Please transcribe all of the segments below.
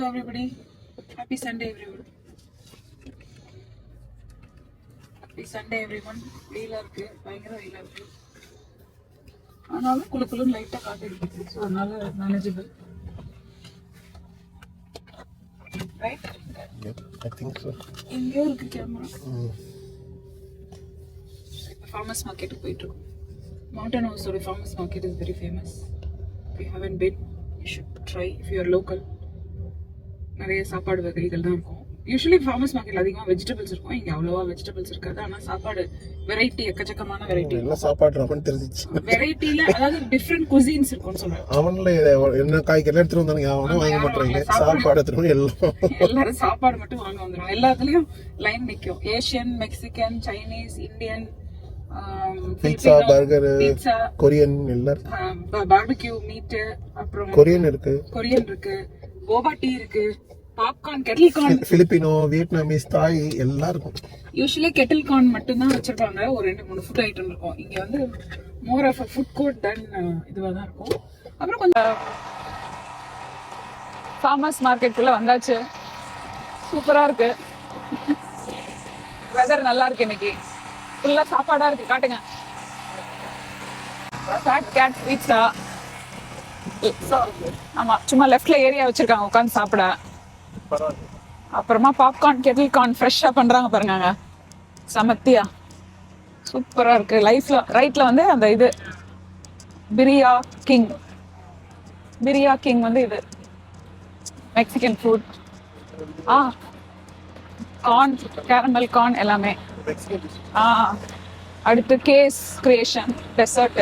Hello everybody. Happy Sunday everyone. Happy Sunday everyone. வெயிலா இருக்கு, பயங்கர வெயிலா இருக்கு. ஆனாலும் குளுக்குளுன்னு லைட்டா காத்து அடிக்குது. ஸோ அதனால manageable. Right? Yep, I think so. இங்கே இருக்கு கேமரா. இப்போ farmers market போயிட்டு இருக்கோம். Mountain House ஓட farmers market is very famous. If you haven't been, you should try if you are local. நிறைய சாப்பாடு வகைகள் தான் இருக்கும். யூஸ்வலி ஃபார்மர்ஸ் மார்க்கெட்ல அதிகமாக வெஜிடபிள்ஸ் இருக்கும். இங்கே அவ்வளோவா வெஜிடபிள்ஸ் இருக்காது. ஆனால் சாப்பாடு வெரைட்டி, எக்கச்சக்கமான வெரைட்டி. என்ன சாப்பாடு ரமன் தெரிஞ்சிச்சு. வெரைட்டில அதாவது டிஃப்ரெண்ட் குசின்ஸ் இருக்கும்னு சொல்றேன். அவன்ல என்ன காய்கறி எடுத்துட்டு வந்தாங்க, அவனும் வாங்க மாட்டாங்க. சாப்பாடு எடுத்துட்டு எல்லாரும் சாப்பாடு மட்டும் வாங்க வந்துடும். எல்லாத்துலயும் லைன் நிற்கும். Asian, Mexican, Chinese, Indian, pizza, burger, Korean, எல்லாரும் பார்பிக்யூ மீட், அப்புறம் கொரியன் இருக்கு, போபா டீ இருக்கு, popcorn, Kettle corn, Filipino, Vietnamese, தாய் எல்லாம் இருக்கும். யூஸ்வலி கெட்டில் கார்ன் மட்டும் தான் வச்சிருப்பாங்க. ஒரு 2-3 ஃபுட் ஐட்டம் இருக்கும். இங்க வந்து மோர் ஆஃப் ஃபுட் கோர்ட் தென் இதுவா தான் இருக்கும். அப்புறம் கொஞ்சம் ஃபார்மர்ஸ் மார்க்கெட்டுக்குள்ள வந்தாச்சு. சூப்பரா இருக்கு. வெதர் நல்லா இருக்கு. இன்னைக்கு ஃபுல்லா சாப்பாடா இருக்கு. காட்டுங்க. Fat cat pizza. ஆமா, சும்மா லெஃப்ட்ல ஏரியா வச்சிருக்காங்க உட்காந்து சாப்பிட. அப்புறமா பாப்கார்ன், கெட்டில் கார்ன் ஃப்ரெஷ்ஷா பண்றாங்க பாருங்க. சமத்தியா சூப்பரா இருக்கு. ரைட்ல வந்து அந்த இது பிரியா கிங் வந்து இது Mexican food. Corn, caramel corn எல்லாமே. அடுத்து Kay's creation dessert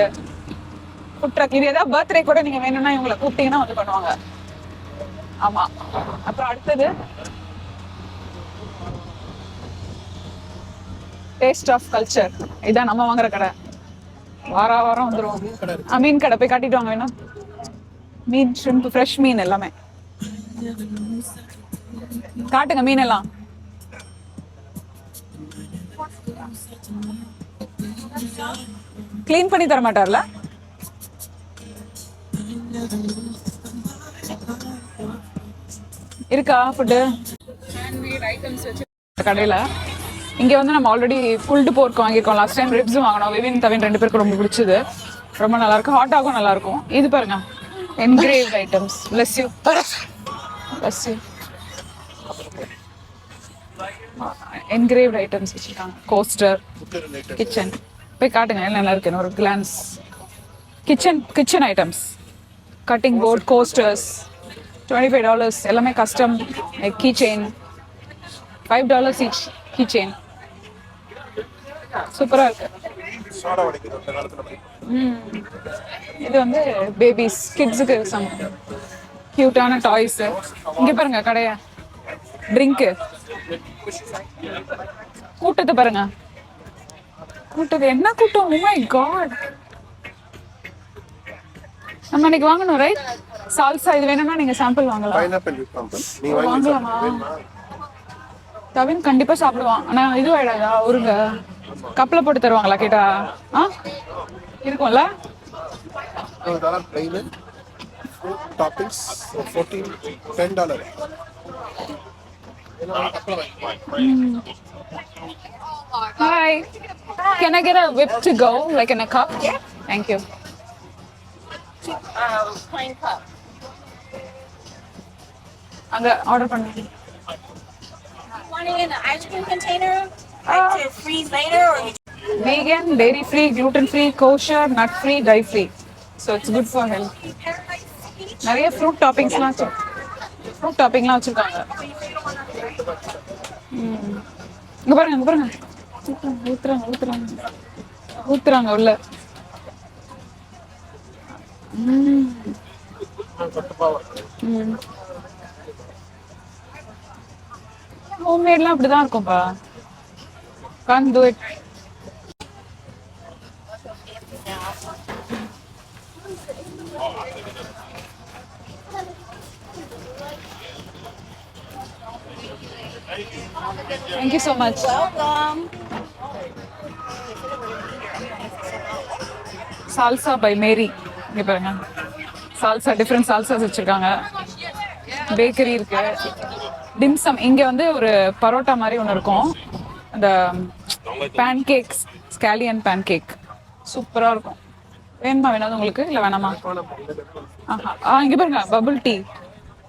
food truck. இது ஏதாவது பர்த்டே கூட நீங்க வேணும்னா இவங்களை கூப்பிட்டீங்கன்னா வந்து பண்ணுவாங்க. ஆமா. அப்புறம் அடுத்தது டேஸ்ட் ஆஃப் கல்ச்சர். இதான் நம்ம வாங்குற கடை. வாரம் வந்துருவோம். மீன் கடை போய் காட்டிட்டு வாங்க வேணும். மீன், ஷ்ரிம்ப், ஃப்ரெஷ் மீன் எல்லாமே காட்டுங்க. மீன் எல்லாம் கிளீன் பண்ணி தர மாட்டார்ல. இருக்கா ஃபுட்டு? ஹேண்ட்மேட் ஐட்டம்ஸ் வச்சு கடையில். இங்கே வந்து நம்ம ஆல்ரெடி புல்டு போர்க் வாங்கியிருக்கோம். லாஸ்ட் டைம் ரிப்ஸும் வாங்கினோம். விவின் தவின் 2 பேருக்கு ரொம்ப பிடிச்சது. ரொம்ப நல்லா இருக்கும். ஹாட் டாகும் நல்லா இருக்கும். இது பாருங்க, engraved items. Bless you. Engraved items வச்சுருக்காங்க. Coaster, kitchen. போய் காட்டுங்க நல்லா இருக்குன்னு ஒரு glance. Kitchen items, cutting board, coasters, $25. எல்லாமே custom. Key chain $5 each. Key chain சூப்பரா இருக்கு. இது வந்து பேபிஸ், கிட்ஸுக்கு சம் கியூட்டான டாய்ஸ். இங்க பாருங்க கடையா. ட்ரிங்க்கு கூட்டத்தை பாருங்க. என்ன கூட்டம்! Oh my God. நம்ம இன்னைக்கு வாங்கணும் ரைட்? சால்சா இது வேணும்னா நீங்க சாம்பிள் வாங்கலாமா? தவின் கண்டிப்பா சாப்பிடுவான். ஆனா இது ஆயிடாதா? ஒருங்க கப்பல போட்டு தருவாங்களா கேட்டா? இருக்கும்ல. Hi. Can I get a whip to go, like in a cup? Yeah. Thank you. Plain cup. அங்க ஆர்டர் பண்ணுங்க. Want it in an ice cream container? To freeze later, or you Vegan, dairy free, gluten free, kosher, nut free, dye free. So it's good for health. நிறைய fruit டாப்பிங்ஸ்லாம் வச்சிருக்காங்க. இங்க பாருங்க ஊத்துறாங்க உள்ள. ஹோம்மேட்லாம் அப்படிதான் இருக்கும்பா. Can't do it. Thank you so much. welcome. Salsa by Mary. இங்க பாருங்க. Salsa, different சால்சாஸ் வச்சிருக்காங்க. பேக்கரி இருக்கு. டிம்சம் இங்க வந்து ஒரு பரோட்டா மாதிரி ஒன்று இருக்கும். அந்த pancakes, scallion pancake சூப்பராக இருக்கும். வேணுமா வேணாது உங்களுக்கு இல்லை வேணாமா? இங்க பாருங்க bubble tea,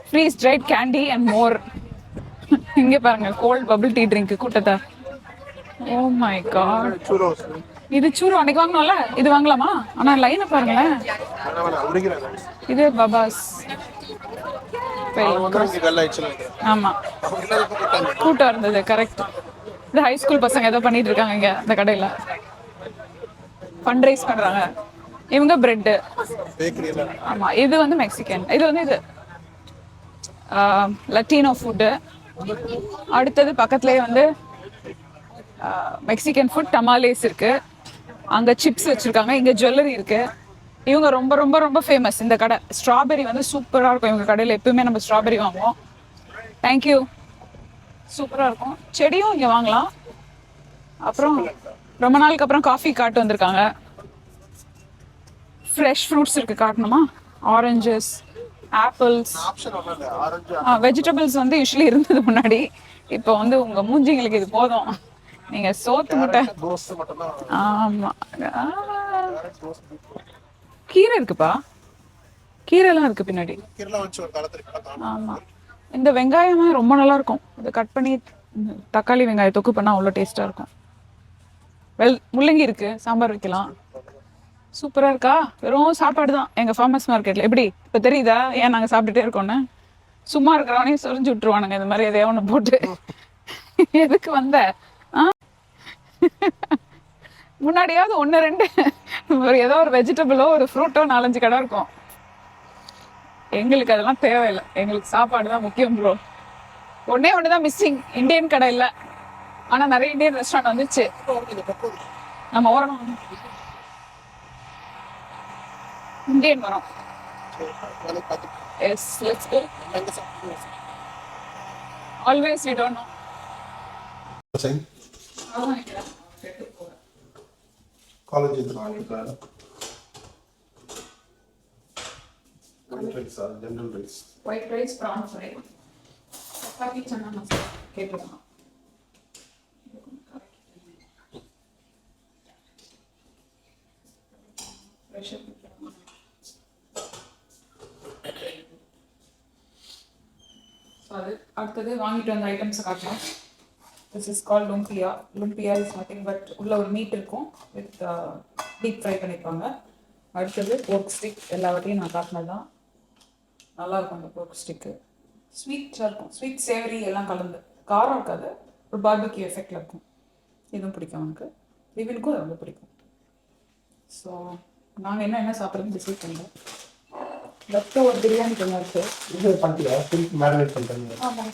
freeze dried candy and more. இங்க பாருங்க கோல்ட் பபிள் டீ ட்ரிங்க் கூட்டத்தை. ஓ மை காட், இது சூரு அன்னைக்கு வாங்கணும்ல, இது வாங்கலாமா? ஆனா லைனை பாருங்களேன். இது பபாஸ். ஆமா கூட்டம் இருந்தது, கரெக்ட். இந்த ஹை ஸ்கூல் பசங்க ஏதோ பண்ணிட்டு இருக்காங்க இங்க இந்த கடையில, ஃபண்ட் ரைஸ் பண்றாங்க. இவங்க பிரெட். ஆமா இது வந்து மெக்சிகன், இது வந்து இது லட்டீனோ ஃபுட்டு. அடுத்தது பக்கத்துலயே வந்து மெக்சிகன் ஃபுட், டமாலேஸ் இருக்கு. அங்க சிப்ஸ் வச்சிருக்காங்க, இங்க ஜுவல்லரி இருக்கு. இவங்க ரொம்ப ரொம்ப ரொம்ப ஃபேமஸ் இந்த கடை. ஸ்ட்ராபெரி வந்து சூப்பரா இருக்கும் இவங்க கடையில. எப்பவுமே நம்ம ஸ்ட்ராபெரி வாங்குவோம். தேங்க்யூ, சூப்பரா இருக்கும். செடியும் இங்க வாங்கலாம். அப்புறம் ரொம்ப நாளுக்கு அப்புறம் காஃபி காட்டு வந்திருக்காங்க. ஃப்ரெஷ் ஃப்ரூட்ஸ் இருக்கு, காட்டணுமா? ஆரஞ்சஸ், ஆப்பிள்ஸ், வெஜிடபிள்ஸ் வந்து யூஸ்வலி இருந்தது முன்னாடி. இப்போ வந்து உங்க மூஞ்சிங்களுக்கு இது போதும், நீங்க சோத்து முட்டை. ஆமா கீரை இருக்குப்பா, கீரை எல்லாம் இருக்கு பின்னாடி. ஆமா இந்த வெங்காயமே ரொம்ப நல்லா இருக்கும். இதை கட் பண்ணி தக்காளி வெங்காயம் தொக்கு பண்ணா அவ்வளோ டேஸ்டா இருக்கும். முள்ளங்கி இருக்கு, சாம்பார் வைக்கலாம். சூப்பரா இருக்கா? வெறும் சாப்பாடு தான் எங்க ஃபார்மர்ஸ் மார்க்கெட்ல. எப்படி இப்ப தெரியுதா ஏன் நாங்க சாப்பிட்டுட்டே இருக்கோம்னு? சும்மா இருக்கிறவனையும் சொரிஞ்சு விட்டுருவானுங்க இந்த மாதிரி எதையோ ஒண்ணு போட்டு. எதுக்கு வந்த? முன்னாடியாவது ஒன்று ரெண்டு ஒரு ஏதோ ஒரு வெஜிடபிளோ ஒரு ஃப்ரூட்டோ 4-5 கடை இருக்கும். எங்களுக்கு அதெல்லாம் தேவையில்லை, எங்களுக்கு சாப்பாடு தான் முக்கியம் ப்ரோ. ஒன்னே ஒண்ணுதான் மிஸ்ஸிங், இந்தியன் கடை இல்லை. ஆனா நிறைய இந்தியன் ரெஸ்டாரண்ட் வந்துச்சு. நம்ம ஓரணும் இந்தியன் வரோம். Yes let's go. Always we don't know. காலேஜ் ஜெனரல் rice, white rice, prawn fry, chapati, chana masala கேட்டுருக்கான். அது அடுத்தது வாங்கிட்டு வந்த ஐட்டம்ஸை காட்டலாம். This is called lumpia. Lumpia is nothing but உள்ள ஒரு மீட் இருக்கும் வித் டீப் ஃப்ரை பண்ணியிருப்பாங்க. அடுத்தது போர்க் ஸ்டிக், எல்லாவற்றையும் நான் காட்டினது தான். நல்லா இருக்கும் அந்த போர்க் ஸ்டிக்கு. ஸ்வீட்டாக இருக்கும், ஸ்வீட் சேவரி எல்லாம் கலந்து. காரம் இருக்காது, ஒரு பார்பிக்யூ எஃபெக்டில் இருக்கும். இதுவும் பிடிக்கும் எனக்கு, விவினுக்கும் அது ரொம்ப பிடிக்கும். ஸோ நாங்கள் என்ன சாப்பிட்றதுன்னு டிசைட் பண்ணுறோம். லெஃப்ட் ஒரு பிரியாணி கொஞ்சம் இருக்குது. இது பண்ணிட்டியா? திருப்பி மேரினேட் பண்ணுறீங்க? ஆமாம்.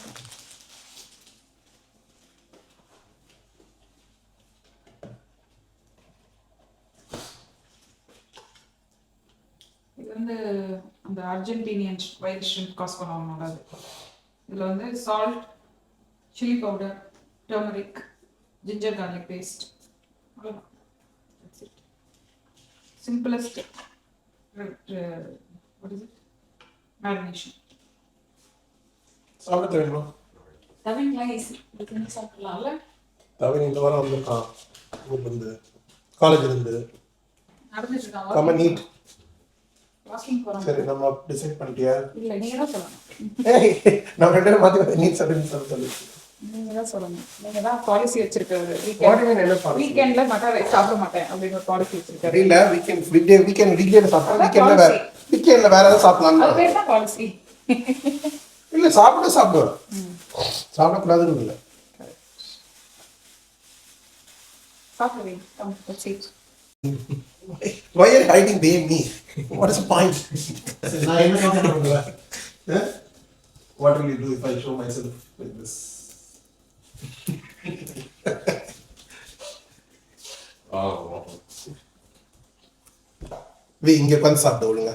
இது வந்து அந்த அர்ஜென்டினியன் ஒயிட் ஷ்ரிம்ப் காஸ்ட் பண்ணுவாங்க. அது இதில் வந்து salt, chilli powder, turmeric, ginger garlic paste, அவ்வளோதான். Simplest what is it? Marination. சாப்பிட தெரியுமா? தவின்லாம் ஈஸி, இதுக்கு சாப்பிடலாம்ல. தவின் இந்த வாரம் வந்திருக்கான் ஊர்லேருந்து, காலேஜ்லேருந்து. நடந்துட்டு இருக்கான். கம்ம நீட் வாக்கிங் போகிறோம். சரி, நம்ம டிசைட் பண்ணிட்டியா? இல்லை, நீங்கள் தான் சொல்லணும். நம்ம 2 பேரும் மாற்றி நீட் சொல்லி நீங்கள் தான் சொல்லணும். நீங்கள் தான் பாலிசி வச்சிருக்காரு. வீக்கெண்ட்ல மட்டன் ரைஸ் சாப்பிட மாட்டேன் அப்படின்னு ஒரு பாலிசி வச்சிருக்காரு. இல்ல வீக்கெண்ட் சாப்பிடலாம், வீக்கெண்ட்ல வேற ஏதாவது சாப்பிடலாம். அது பேர் தான் பாலிசி. இல்ல சாப்பிடுவேன், சாப்பிடக்கூடாதுன்னு இல்லை. சாப்பிடுவீங்க. Let's eat. Why are you hiding me? What is the point? What will you do if I show myself like this? இங்க உட்காந்து சாப்பிடு ஒழுங்க.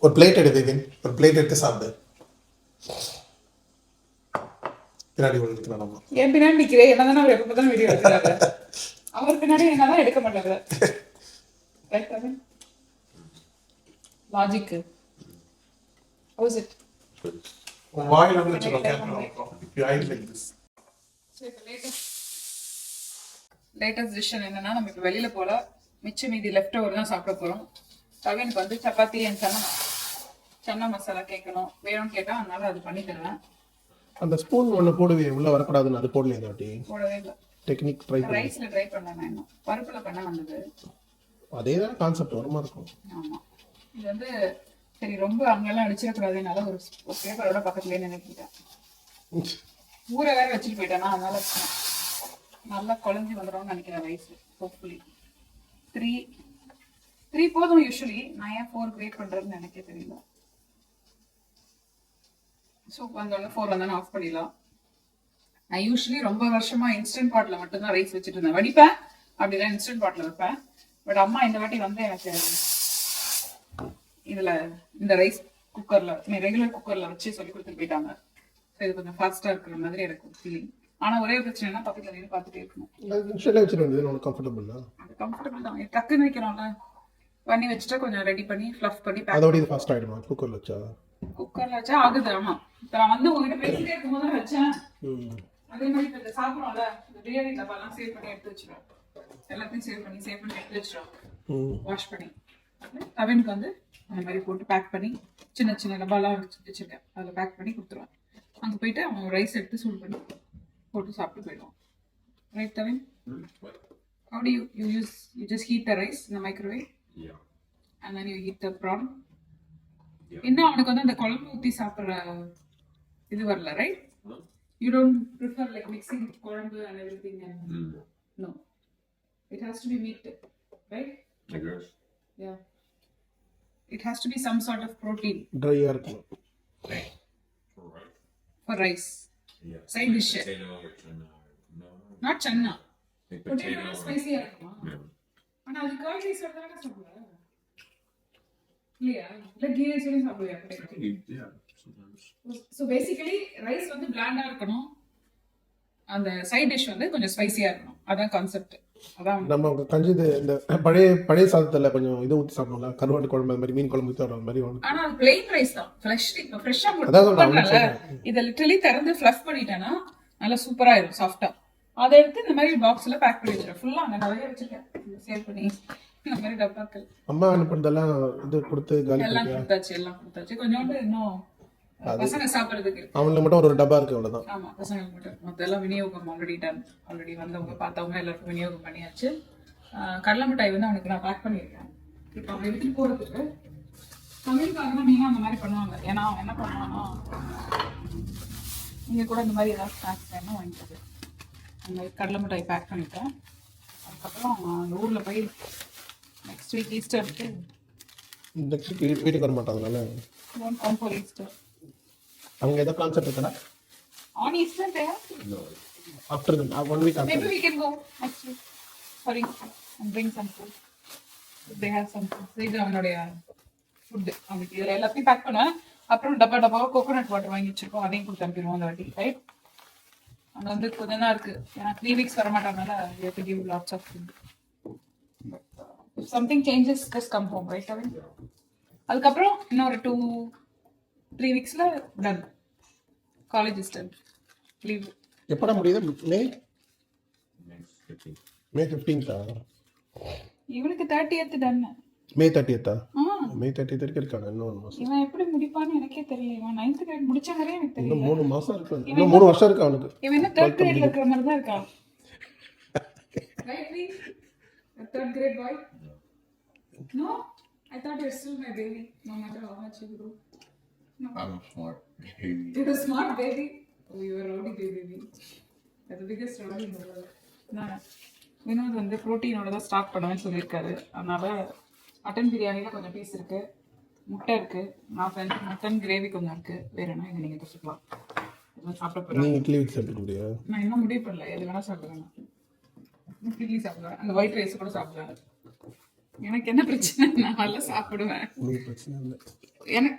ஒரு பிளேட் எடு விவின், ஒரு பிளேட் எடுத்து சாப்பிடு. பின்னாடி ஒழுங்கு நம்ம என் பின்னாடி நிற்கிறேன். என்ன தானே அவர் எப்போ பார்த்தாலும் வீடியோ எடுக்கிறாரு. அவர் பின்னாடி என்ன தான் எடுக்க மாட்டாரு. லாஜிக்கு. How is it? வாயில் வந்து வச்சுக்கோ camera you I like this latest decision என்னன்னா நம்ம இப்போ வெளியில போல மிச்ச மீதி லெஃப்ட் ஓவர் தான் சாப்பிட போறோம். கவினுக்கு வந்து சப்பாத்தி அண்ட் சன்னா மசாலா கேட்கணும் வேணும்னு கேட்டா அதனால அது பண்ணி தருவேன். அந்த ஸ்பூன் ஒன்று போடுவே உள்ள வரக்கூடாதுன்னு அது போடலையே இந்த வாட்டி போடவே இல்லை. டெக்னிக் ட்ரை பண்ணி ரைஸ்ல ட்ரை பண்ணேன் நான் இன்னும் பருப்புல பண்ண வந்தது. அதே தான் கான்செப்ட் வருமா இருக்கும். ஆமா இது வந்து சரி ரொம்ப அங்கெல்லாம் அடிச்சிடக்கூடாதுனால ஒரு பேப்பரோட பக்கத்துலேயே நினைக்கிட்டேன். ஊரை வேற வச்சுட்டு போயிட்டேன்னா அதனால நல்லா குழஞ்சி வந்துடும்னு நினைக்கிறேன் ரைஸ். ஹோப்ஃபுல்லி த்ரீ போதும். யூஸ்வலி நான் ஏன் 4 கிரேட் பண்றேன்னு எனக்கே தெரியல. சூப் வந்தோடனே 4 வந்தானே ஆஃப் பண்ணிடலாம். நான் யூஸ்வலி ரொம்ப வருஷமா இன்ஸ்டன்ட் பாட்ல மட்டும்தான் ரைஸ் வச்சுட்டு இருந்தேன். வடிப்பேன் அப்படிலாம் இன்ஸ்டன்ட் பாட்ல வைப்பேன். பட் அம்மா இந்த வாட்டி வந்து எனக்கு இதுல இந்த ரைஸ் குக்கர்ல ரெகுலர் குக்கர்ல வச்சு சொல்லி கொடுத்துட்டு போயிட்டாங்க. இது கொஞ்சம் ஃபாஸ்டா இருக்கிற மாதிரி எனக்கு ஒரு ஃபீலிங். ஆனா ஒரே பிரச்சனைனா பக்கத்துல நின்று பார்த்துட்டே இருக்கணும். இன்ஸ்டன்ட் வச்சுட்டு வந்தது உனக்கு கம்ஃபர்டபிள் தான். அது கம்ஃபர்டபிள் தான். டக்குன்னு வைக்கிறோம்ல பண்ணி வச்சுட்டா கொஞ்சம் ரெடி பண்ணி ஃப்ளஃப் பண்ணி அதோட இது ஃபாஸ்ட் ஆயிடுமா குக்கர்ல வச்சா? குக்கர்ல வச்சா ஆகுது. ஆமா இப்போ நான் வந்து உங்ககிட்ட பேசிட்டே இருக்கும்போது வச்சேன். அதே மாதிரி இப்போ சாப்பிடுவோம்ல இந்த பிரியாணி டப்பாலாம் சேவ் பண்ணி எடுத்து வச்சிருவேன். எல்லாத்தையும் சேவ் பண்ணி எடுத்து வச்சிருவேன். வாஷ் பண்ணி அவனுக்கு வந்து அந்த மாதிரி போட்டு பேக் பண்ணி சின்ன சின்ன டப்பாலாம் வச்சிருக்கேன். அதில் பேக் பண்ணி கொடுத்துருவேன். அங்கே போயிட்டு அவன் ரைஸ் எடுத்து சூடு பண்ணி போட்டு சாப்பிட்டு போயிடுவான். Right தவின்? How do you use? You just heat the rice in the microwave. Yeah. And then you heat the prawn. இன்னும் அவனுக்கு வந்து அந்த குழம்பு ஊற்றி சாப்பிட்ற இது வரல, right? You don't prefer like mixing குழம்பு and everything and no. It has to be meat, right? I guess. Yeah. It has to be some sort of protein ட்ரையா இருக்கும். Right. for rice. Yeah. Side dish. Potato or chana. No. Not channa. Like Potato potato. spicy ஆ இருக்குமா? Yeah. ஆனா அது curd rice ஓட தான சாப்பிடுவா? இல்லையா? இல்ல கீ ரைஸோட சாப்பிடுவியா potato? Yeah. Sometimes. So basically rice வந்து bland ஆ இருக்கணும். அந்த சைட் டிஷ் வந்து கொஞ்சம் ஸ்பைசியா இருக்கணும். அதான் கான்செப்ட். அதான் நம்ம கஞ்சி இந்த பழைய சாதத்துல கொஞ்சம் இது ஊற்றி சாப்பிடணும்ல, கருவாட்டு குழம்பு அது மாதிரி மீன் குழம்பு ஊற்றி சாப்பிட்ற மாதிரி ஒன்று. ஆனா அது plain ரைஸ் தான். ஃப்ரெஷ்ஷா அதான் சொல்றேன், போடுறல. இத லிட்டரலி திறந்து ஃப்ளஃப் பண்ணிட்டேனா நல்லா சூப்பரா ஆயிடும் சாஃப்ட்டா. அதை எடுத்து இந்த மாதிரி பாக்ஸ்ல பேக் பண்ணி வச்சிருக்கேன். ஃபுல்லா அங்க நிறைய வச்சிருக்கேன். சேவ் பண்ணி இந்த மாதிரி டப்பாக்கள் அம்மா அனுப்புனதெல்லாம் இது கொடுத்து காலி எல்லாம் பண்ணியா? கொடுத்தாச்சு. கொஞ்சோண்டு இன்னும் பசங்க சாப்பிடுறதுக்கு இருக்கு. அவனுக்கு மட்டும் ஒரு டப்பா இருக்கு அவ்வளவுதான். ஆமா பசங்களுக்கு மட்டும். மொத்தம் விநியோகம் ஆல்ரெடி வந்தவங்க பார்த்தவங்க எல்லாருக்கும் விநியோகம் பண்ணியாச்சு. கடலை மிட்டாய் வந்து அவனுக்கு நான் பேக் பண்ணியிருக்கேன். இப்போ அவன் எடுத்துட்டு போறதுக்கு தமிழ்காரங்க மீனா அந்த மாதிரி பண்ணுவாங்க. ஏன்னா அவன் என்ன பண்ணுவான்னா நீங்க கூட இந்த மாதிரி ஏதாவது ஸ்நாக்ஸ் வேணும் வாங்கிக்கிறது. அந்த மாதிரி கடலை மிட்டாய் பேக் பண்ணிட்டேன். அதுக்கப்புறம் அந்த ஊர்ல போய் நெக்ஸ்ட் வீக் ஈஸ்டருக்கு நெக்ஸ்ட் வீட்டுக்கு வர மாட்டாங்கனால கம் ஃபார் ஈஸ்டர். அவங்க ஏதோ கான்செப்ட் இருக்கா? On Easter there? After 1 week Maybe after. we can go next week for Easter and bring some food. If they have some food. So இது அவனுடைய food. அவனுக்கு இதில் எல்லாத்தையும் பேக் பண்ணேன். அப்புறம் டப்பாவை கோகோனட் வாட்டர் வாங்கி வச்சிருக்கோம். அதையும் கொடுத்து அனுப்பிடுவோம் அந்த வாட்டி, ரைட்? அங்கே வந்து கொஞ்சம் தான் இருக்குது. ஏன்னா 3 weeks வர மாட்டாங்கனால you have to give lots of food. If something changes, just come home, right, Kevin? அதுக்கப்புறம் இன்னொரு 2-3 weeksல done. College is done. Leave. எப்படா முடியுது? Next 15. மே 15th. இவனுக்கு 30th டன். மே 30th. மே 30th வரைக்கும் இருக்கானே இன்னும் 1 மாசம். இவன் எப்படி முடிப்பான்னு எனக்கே தெரியல. இவன் 9th கிரேட் முடிச்ச மாதிரியே எனக்கு இன்னும் தெரியல. 3 மாசம் இருக்கு. இன்னும் 3 வருஷம் இருக்கு அவனுக்கு. இவன் என்ன 3rd கிரேட்ல இருக்கிற மாதிரி தான் இருக்கான். Right, Lee? A 3rd grade boy? No? I thought you're still my baby, no matter how much you grow. No. I'm smart. baby. You're a smart baby. Oh, you're a rowdy baby. You're the biggest rowdy in the world. நான் வினோத் வந்து ப்ரோட்டீனோட தான் start பண்ணுவேன்னு சொல்லியிருக்காரு. அதனால mutton பிரியாணியில் கொஞ்சம் piece இருக்கு, முட்டை இருக்கு, நான் ஃப்ரெண்ட் மட்டன் கிரேவி கொஞ்சம் இருக்கு. வேற என்ன இதை நீங்கள் தொட்டுக்கலாம். இதெல்லாம் சாப்பிட போகிறேன். நீ இட்லி வச்சு சாப்பிட முடியா? நான் இன்னும் முடிவு பண்ணல. எது வேணா சாப்பிடுவேன். இட்லி சாப்பிடுவேன், அந்த ஒயிட் ரைஸ் கூட சாப்பிடுவேன். எனக்கு என்ன பிரச்சனை? நான் நல்லா சாப்பிடுவேன். உங்களுக்கு பிரச்சனை இல்லை.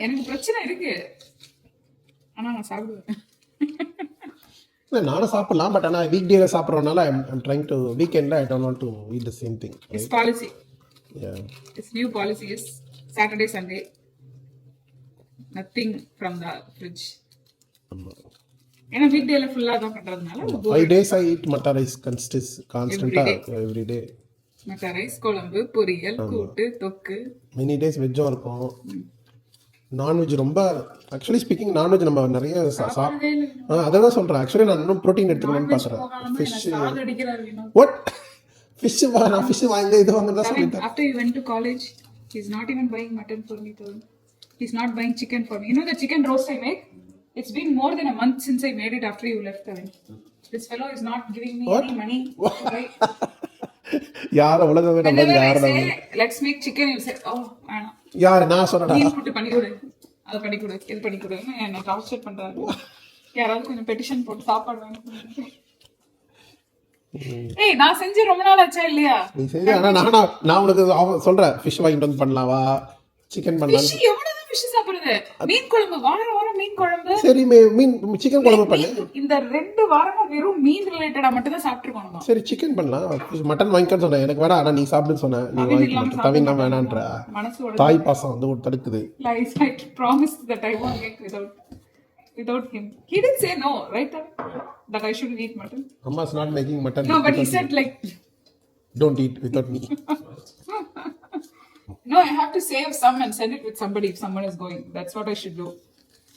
எனக்கு பிரச்சனை இருக்கு, ஆனா நான் சாப்பிடுவேன். இல்லை நானும் சாப்பிடலாம். பட் ஆனால் வீக் டேல சாப்பிட்றதுனால ஐம் ட்ரைங் டு வீக்கெண்டில் I don't want to eat the same thing. It's policy. Yeah. Its new policy is Saturday, Sunday, nothing from the fridge. ஏன்னா வீக் டேல ஃபுல்லா தான் பண்றதுனால 5 days I eat mutton rice constantா every day. மட்ட rice, குழம்பு, பொரியல், கூட்டு, தொக்கு. மெனி டேஸ் வெஜ்ஜும் இருக்கும். நான்வெஜ் ரொம்ப ஆக்சுவலி ஸ்பீக்கிங் நான்வெஜ் நம்ம நிறைய அதை தான் சொல்கிறேன். ஆக்சுவலி நான் இன்னும் ப்ரோட்டீன் எடுத்துக்கணும்னு பார்க்குறேன். ஃபிஷ் வாட் ஃபிஷ் நான் ஃபிஷ் வாங்க இது வாங்க தான் சொல்லிட்டேன். After you went to college, he's not even buying mutton for me. He's not buying chicken for me. You know the chicken roast I make? It's been more than a month since I made it after you left. This fellow is not giving me any money. யார உலகமே நம்ம யார let's make chicken, you say oh வேணாம். யார் நான் சொன்னடா நீ மட்டும் பண்ணி கொடு, அது பண்ணி கொடு, இது பண்ணி கொடு, என்ன டார்ச்சர் பண்றாரு. யாராவது கொஞ்சம் பெட்டிஷன் போட்டு சாப்பாடு வாங்கி. ஏய் நான் செஞ்சு ரொம்ப நாள் ஆச்சா இல்லையா? நீ செஞ்சு ஆனா நான் உனக்கு சொல்றேன் ஃபிஷ் வாங்கிட்டு வந்து பண்ணலாவா சிக்கன் பண்ணலாம். ஃபிஷ் எவ்வளவு ஃபிஷ் சாப்பிடுறது? மீன் குழம்பு வாரம் மீன் குழம்பு. சரி மீன் சிக்கன் குழம்பு பண்ணு. இந்த 2 வாரமா வெறும் மீன் ரிலேட்டடா மட்டும் தான் சாப்பிட்டுருக்கோம். சரி சிக்கன் பண்ணலாம். மட்டன் வாங்கிக்கன்னு சொன்னேன். எனக்கு வேற ஆனா நீ சாப்பிடுன்னு சொன்ன. நீ வாங்கிக்கலாம். தவினா வேணான்ற தாய் பாசம் வந்து ஒரு தடுக்குது. I promised that I won't eat without him. He didn't say no, right? That I shouldn't eat mutton. Amma's not making mutton. No, but he said like don't eat without me. No, I have to save some and send it with somebody if someone is going. That's what I should do.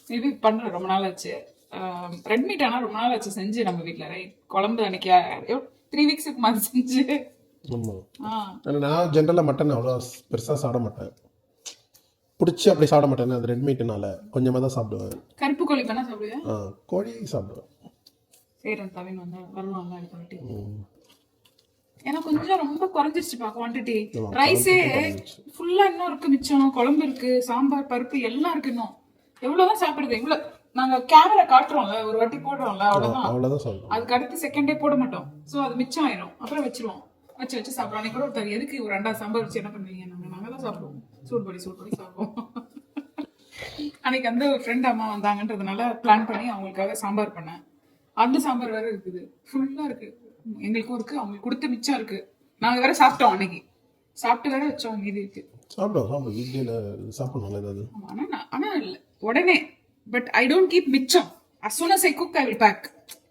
Maybe பண்ண ரொம்ப நாள் ஆச்சு. Red meat ஆனா ரொம்ப நாள் ஆச்சு செஞ்சு நம்ம வீட்ல, ரைட்? குழம்பு அன்னைக்கு 3 வீக்ஸ்க்கு மாதிரி செஞ்சு. ஆமா. நான் ஜெனரலா மட்டன் அவ்வளோ பெருசா சாப்பிட மாட்டேன். பிடிச்சி அப்படி சாப்பிட மாட்டேன். அது ரெட் மீட்னால கொஞ்சமா தான் சாப்பிடுவேன். கருப்பு கோழி பண்ணா சாப்பிடுவேன். கோழி சாப்பிடுவேன். சேரன் தவின் வந்தா வருவாங்க அடுத்து. ஏன்னா கொஞ்சம் ரொம்ப குறைஞ்சிருச்சுப்பா குவான்டிட்டி. ரைஸே ஃபுல்லா இன்னும் இருக்கு, மிச்சம் குழம்பு இருக்கு, சாம்பார், பருப்பு எல்லாம் இருக்கு. இன்னும் எவ்வளவுதான் சாப்பிடுறது? இவ்வளவு நாங்க கேமரா காட்டுறோம்ல, ஒரு வாட்டி போடுறோம்ல, அவ்வளவுதான் சொல்றோம். அதுக்கு அடுத்து செகண்டே போட மாட்டோம். சோ அது மிச்சம் ஆயிரும், அப்புறம் வச்சிருவோம். வச்சு சாப்பிடுவோம். அன்னைக்கு கூட ஒருத்தர் எதுக்கு ஒரு 2 சாம்பார் வச்சு என்ன பண்ணுவீங்க? நாங்க தான் சாப்பிடுவோம். சூடு பண்ணி சாப்பிடுவோம். அன்னைக்கு அந்த ஒரு ஃப்ரெண்ட் அம்மா வந்தாங்கன்றதுனால பிளான் பண்ணி அவங்களுக்காக சாம்பார் பண்ணேன். அந்த சாம்பார் வேற இருக்குது, ஃபுல்லா இருக்கு. எங்களுக்கும் இருக்கு, அவங்களுக்கு கொடுத்த மிச்சம் இருக்கு. நாங்க வேற சாப்பிட்டோம். அன்னைக்கு சாப்பிட்டு வேற வச்சோம், மீதி இருக்கு. சாப்பிடுவோம். வீட்ல சாப்பிடணும் ஏதாவது. ஆனா உடனே பட் ஐ டோன்ட் கீப் மிச்சம். as soon as I cook I will pack.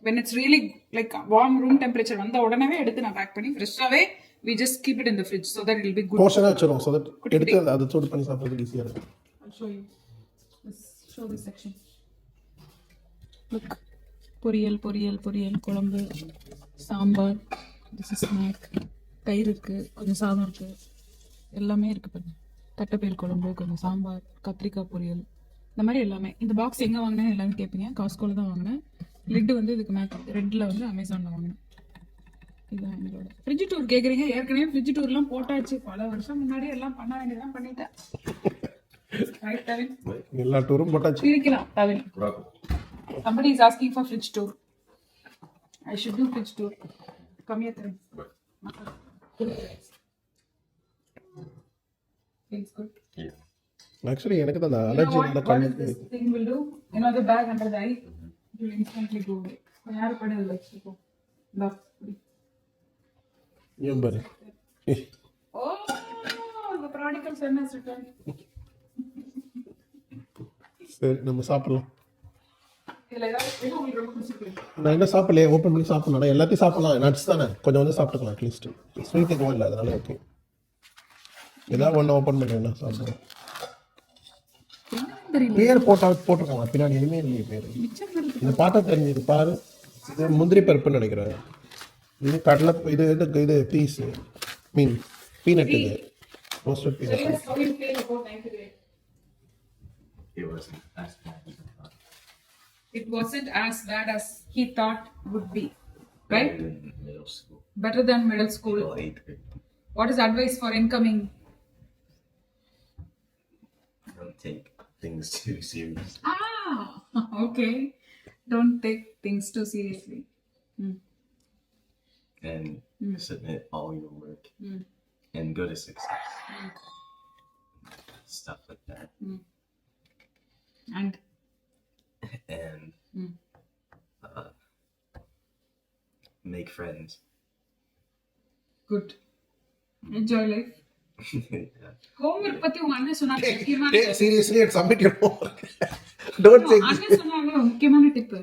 when it's really like warm room temperature வந்த உடனே எடுத்து நான் பேக் பண்ணி ஃப்ரெஷ்ஷாவே we just keep it in the fridge so that it will be good. போர்ஷனா வச்சிரோம் so that எடுத்து அதை சூடு பண்ணி சாப்பிடுறது ஈஸியா இருக்கும். I'll show you. Let's show this section. Look. பொரியல் குழம்பு, சாம்பார், this is snack, தயிர் இருக்கு, கொஞ்சம் சாதம் இருக்கு, எல்லாமே இருக்கு பாருங்க. தட்டைப்பயிர் குழம்பு, கொஞ்சம் சாம்பார், கத்திரிக்காய் பொரியல், இந்த மாதிரி எல்லாமே. இந்த பாக்ஸ் எங்க வாங்கினேன்னு எல்லாரும் கேட்பீங்க. காஸ்கோல தான் வாங்கினேன். லிட்டு வந்து இதுக்கு மேக் ரெட்ல வந்து அமேசான்ல வாங்கினேன். இதுதான் எங்களோட ஃப்ரிட்ஜ் டூர். கேட்குறீங்க, ஏற்கனவே ஃப்ரிட்ஜ் டூர்லாம் போட்டாச்சு. பல வருஷம் முன்னாடி எல்லாம் பண்ண வேண்டியதான் பண்ணிட்டேன். ரைட் தவின், எல்லா டூரும் போட்டாச்சு. பிரிக்கலாம் தவின். Somebody is asking for fridge tour. I should do fridge tour. Come here, Tarun. Feels good. Yeah. Actually, எனக்கு தான் அலர்ஜி இருந்த கண்ணு. This thing will do. You know the bag under the eye? It will instantly go away. யாரு படல வச்சுக்கோ. ஏன் பாரு. Oh, the prodigal son has returned. சரி நம்ம சாப்பிடலாம். இல்ல ஏதாவது உங்களுக்கு ரொம்ப பிடிச்சிருக்கு. நான் என்ன சாப்பிடலையே, ஓப்பன் பண்ணி சாப்பிடலாம். எல்லாத்தையும் சாப்பிடலாம், நட்ஸ் தானே, கொஞ்சம் வந்து சாப்பிட்டுக்கலாம். அட்லீஸ்ட் ஸ்வீட் எதுவும் இல்லை, அதனால ஓகே. ஏதாவது ஒன்று ஓப்பன் பண்ணுறேன் சாப்பிடுவேன். பேர் போட்டிருக்காங்க பின்னாடி, எதுவுமே இல்லையே பேர். இந்த பாட்டை தெரிஞ்சது பாரு. இது முந்திரி பருப்புன்னு நினைக்கிறேன். இது கடலை, இது பீஸ் மீன் பீனட், இது roasted peanut. It wasn't as bad as It wasn't as bad as he I thought. thought would be, right? Better than middle school. Better than middle school. Or 8th grade. What is advice for incoming? Don't take things too serious. Okay. Don't take things too seriously. And submit all your work. And go to success. Stuff like that. And make friends. good. Enjoy life. Yeah. Homework பத்தி உங்க அண்ணன் சொன்னாங்க. முக்கியமான Seriously, and submit your homework. Don't take அண்ணன் சொன்னாங்க ஒரு முக்கியமான tip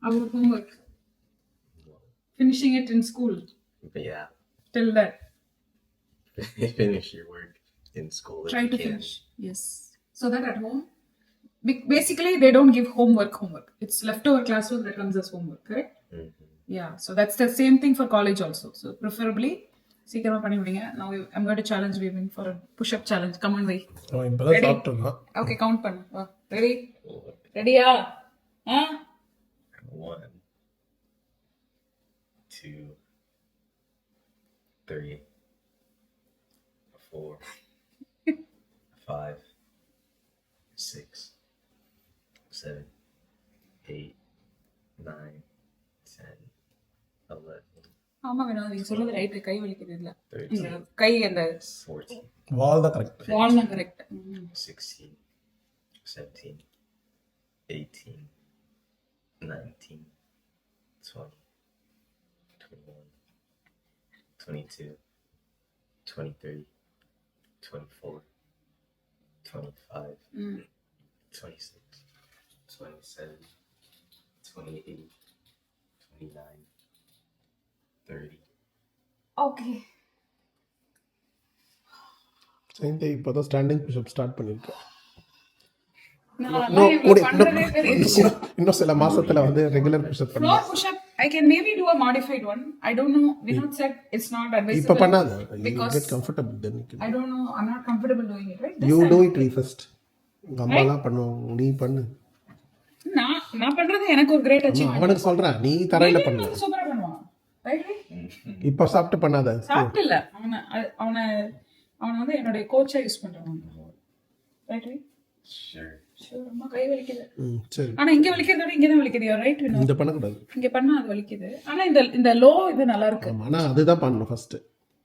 our homework finishing it in school But yeah, till that finish your work in school. if try you to can. finish, yes, so that at home basically they don't give homework, it's leftover classwork that comes as homework, correct? Yeah, so that's the same thing for college also, so preferably சீக்கிரமா பண்ணி விடுங்க. Now I'm going to challenge Vivin for a push up challenge. Come on, Vai. அவன் இப்பதான் சாப்பிட்டுருக்கான். Okay, count பண்ணு. வா. ரெடியா? 1, 2, 3, 4, 5, 6, 7, 8, 9, 10, 11, ஆமா வேணும், நீங்க சொல்றது ரைட். கை வலிக்குது இல்ல, 13, கை அந்த 14, வால் தான் கரெக்ட். வால் தான் கரெக்ட். 16, 17, 18, 19, 20, 21, 22, 23, 24, 25, 26, 27, 28, 29, 30. ஓகே. சைந்தே இப்பதான் ஸ்டாண்டிங் புஷ்அப் ஸ்டார்ட் பண்ணிருக்கேன். இன்னும் சில மாசத்துல வந்து ரெகுலர் புஷ்அப் பண்ணு. Floor push up I can maybe do a modified one. I don't know, Vinod said it's not advisable. இப்ப பண்ணாத. You because get comfortable then you can. I don't know, I'm not comfortable doing it, right? You do it first. கம்மாலாம் பண்ணுவோம், நீ பண்ணு. நான் பண்றது எனக்கு ஒரு great achievement. அவனுக்கு சொல்றேன், நீ தரையில பண்ணு. சூப்பரா பண்ணுவான், ரைட்? இப்ப சாப்பிட்டு பண்ணாத. சாப்பிட்டு இல்ல, அவனை வந்து என்னோட கோச்சா யூஸ் பண்றான், ரைட்? Sure. ஷூர். அம்மா கை வலிக்குது. சரி. ஆனா இங்க வலிக்கிறதோட இங்க தான் வலிக்குது, ரைட்? இந்த பண்ண கூடாது. இங்க பண்ணா அது வலிக்குது. ஆனா இந்த லோ இது நல்லா இருக்கு. ஆனா அதுதான் பண்ணணும் ஃபர்ஸ்ட்.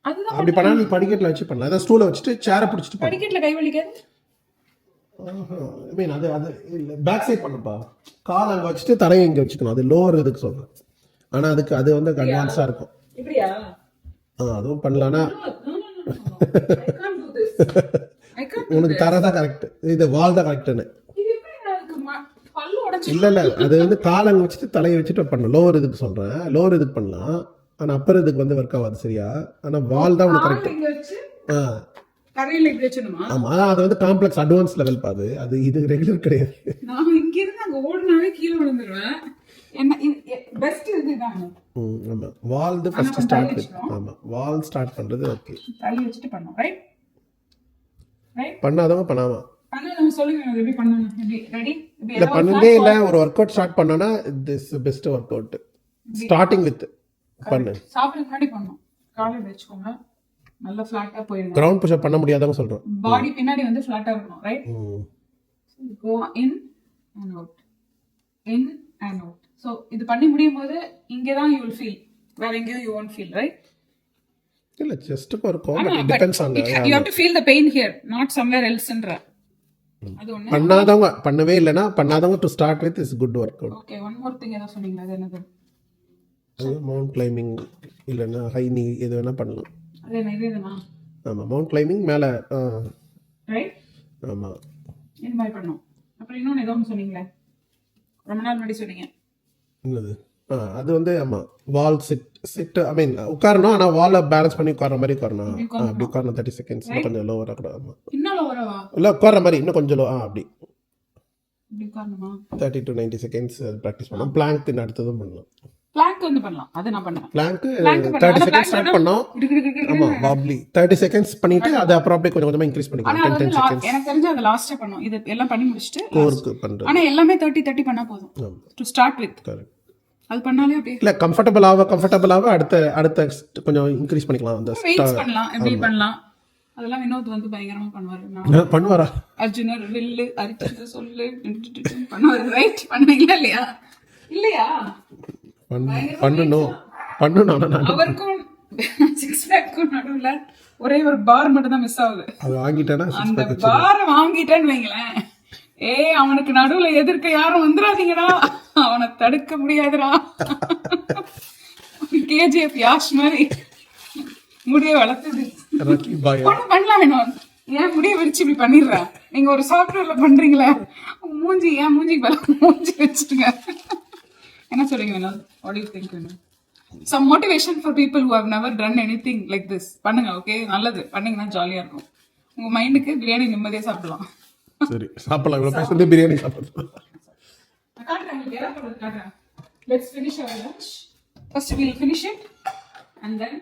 அதுதான் அப்படி பண்ணா நீ படிக்கட்டுல வச்சு பண்ணலாம். அத ஸ்டூல வச்சுட்டு சேரை பிடிச்சிட்டு பண்ணு. படிக்கட்டுல கை வலிக்காது. ஐ மீன் அது இல்ல, பேக் சைடு பண்ணுப்பா. கால் அங்க வச்சுட்டு தரையை இங்க வச்சுக்கணும். அது லோவர் இதுக்கு சொல்றேன். ஆனா அது வந்து அட்வான்ஸா இருக்கும். இப்படியா? அதுவும் பண்ணலாம்னா I can't do this. I can't. உனக்கு தரை தான் கரெக்ட், இது வால் தான் கரெக்ட்னு. இது எப்படி எனக்கு பல்லு உடைச்சு? இல்ல அது வந்து கால் அங்க வச்சுட்டு தலையை வச்சுட்டு பண்ணணும். லோவர் இதுக்கு சொல்றேன், லோவர் இதுக்கு பண்ணலாம். ஆனா அப்பர் இதுக்கு வந்து ஒர்க் ஆகாது, சரியா? ஆனா வால் தான் உனக்கு கரெக்ட். இங்க வச்சு கரையில இப்படி வச்சணுமா? ஆமா, அது வந்து காம்ப்ளெக்ஸ் அட்வான்ஸ் லெவல் பாது. இது ரெகுலர் கிடையாது. நான் இங்க இருந்து அங்க ஓடுனாவே கீழே விழுந்துருவேன். என்ன பெஸ்ட் இதுதான். ஆமா, வால் தி ஃபர்ஸ்ட் ஸ்டார்ட் வித். ஆமா, வால் ஸ்டார்ட் பண்றது ஓகே. தள்ளி வச்சிட்டு பண்ணோம், ரைட்? பண்ணாதவங்க பண்ணாம. பண்ணாதவங்க சொல்லுங்க எப்படி பண்ணணும். எப்படி ரெடி? இல்ல பண்ணதே இல்ல, ஒரு ஒர்க் அவுட் ஸ்டார்ட் பண்ணனா this best work out. Starting with பண்ணு. சாப்பிட முன்னாடி பண்ணணும். காலை வெச்சுக்கோங்க, நல்ல ஃப்ளாட்டா போயிடுங்க. கிரவுண்ட் புஷ் அப் பண்ண முடியாதவங்க சொல்றோம். பாடி பின்னாடி வந்து ஃப்ளாட்டா இருக்கணும், right? Go in and out, in and out. So இது பண்ணி முடியும் போது இங்க தான் you will feel, வேற எங்கேயும் you won't feel, right? இல்ல just for comedy, depends on you have to feel the pain here, not somewhere else ன்ற. அது ஒண்ணு. பண்ணாதவங்க பண்ணவே இல்லனா பண்ணாதவங்க to start with is good work out. Okay, one more thing ஏதோ சொன்னீங்க, அது என்னது? மவுண்ட் கிளைம்பிங் இல்லனா ஹை நீ எது வேணா பண்ணலாம். அது என்ன இதுனா? ஆமா, மவுண்ட் கிளைம்பிங் மேல ரைட்? ஆமா, இந்த மாதிரி பண்ணோம். அப்புறம் இன்னொன்னு ஏதோ ஒன்று சொன்னீங்களே, ரொம்ப நாள் முன்னாடி சொன்னீங்க. என்னது? அது வந்து ஆமா, வால் சிட் ஐ மீன் உட்காரணும். ஆனா வால்ல பேலன்ஸ் பண்ணி உட்கார்ற மாதிரி உட்காரணும். அப்படி உட்காரணும் 30 செகண்ட்ஸ், கொஞ்சம் லோவரா கூட. ஆமா, இன்னும் லோவரவா? இல்ல உட்கார்ற மாதிரி இன்னும் கொஞ்சம் லோ. அப்படி இப்படி உட்காரணுமா? 30 to 90 செகண்ட்ஸ் பிராக்டிஸ் பண்ணலாம். பிளாங்க் அடுத்ததும் பண்ணலாம். பிளாங்க் வந்து பண்ணலாம், அது நான் பண்ணேன். பிளாங்க் 30 செகண்ட்ஸ் ஸ்டார்ட் பண்ணோம். ஆமா, வாப்லி 30 செகண்ட்ஸ் பண்ணிட்டு அது அப்புறம் அப்படியே கொஞ்சம் கொஞ்சமா இன்க்ரீஸ் பண்ணிக்கலாம். 10 செகண்ட்ஸ் எனக்கு தெரிஞ்சு அது லாஸ்டா பண்ணோம். இது எல்லாம் பண்ணி முடிச்சிட்டு கோர்க்கு பண்றது. ஆனா எல்லாமே 30 பண்ணா போதும் டு ஸ்டார்ட் வித். கரெக்ட். அது பண்ணாலே அப்படியே இல்ல கம்ஃபர்ட்டபிள் ஆக அடுத்த கொஞ்சம் இன்க்ரீஸ் பண்ணிக்கலாம். அந்த வெயிட்ஸ் பண்ணலாம், எப்படி பண்ணலாம். அதெல்லாம் வினோத் வந்து பயங்கரமா பண்ணுவாரு. பண்ணுவாரா? அர்ஜுனர் வில்லு அரிச்சு சொல்லு பண்ணுவாரு, ரைட்? பண்ணுவீங்களா இல்லையா? இல்லையா? பண்ணணும். அவருக்கும் 6 பேக்கும் நடுவுல ஒரே ஒரு பார் மட்டும் தான் மிஸ் ஆகுது. அது வாங்கிட்டேனா அந்த பார் வாங்கிட்டேன்னு வைங்களேன், அவனுக்கு நடுவுல எதிர்க்க யாரும் வந்துடாதீங்கடா, அவனை தடுக்க முடியாதுடா. KGF யாஷ் மாதிரி முடிய வளர்த்தது பண்ணலாம் வேணும். ஏன் முடிய விரிச்சு இப்படி பண்ணிடுறேன்? நீங்க ஒரு சாஃப்ட்வேர்ல பண்றீங்களா? உங்க மூஞ்சி ஏன் மூஞ்சி மூஞ்சி வச்சுட்டுங்க. என்ன சொல்றீங்க Vinod? What do you think Vinod? Some motivation for people who have never done anything like this. பண்ணுங்க, ஓகே? நல்லது, பண்ணீங்கன்னா ஜாலியா இருக்கும். உங்க மைண்டுக்கு பிரியாணி நிம்மதியா சாப்பிடலாம். சரி சாப்பிடலாம், இவ்வளோ பேசுறது பிரியாணி சாப்பிடலாம். நான் காட்டுறேன் உங்களுக்கு, எல்லாம் போடுறது காட்டுறேன். Let's finish our lunch. First we'll finish it and then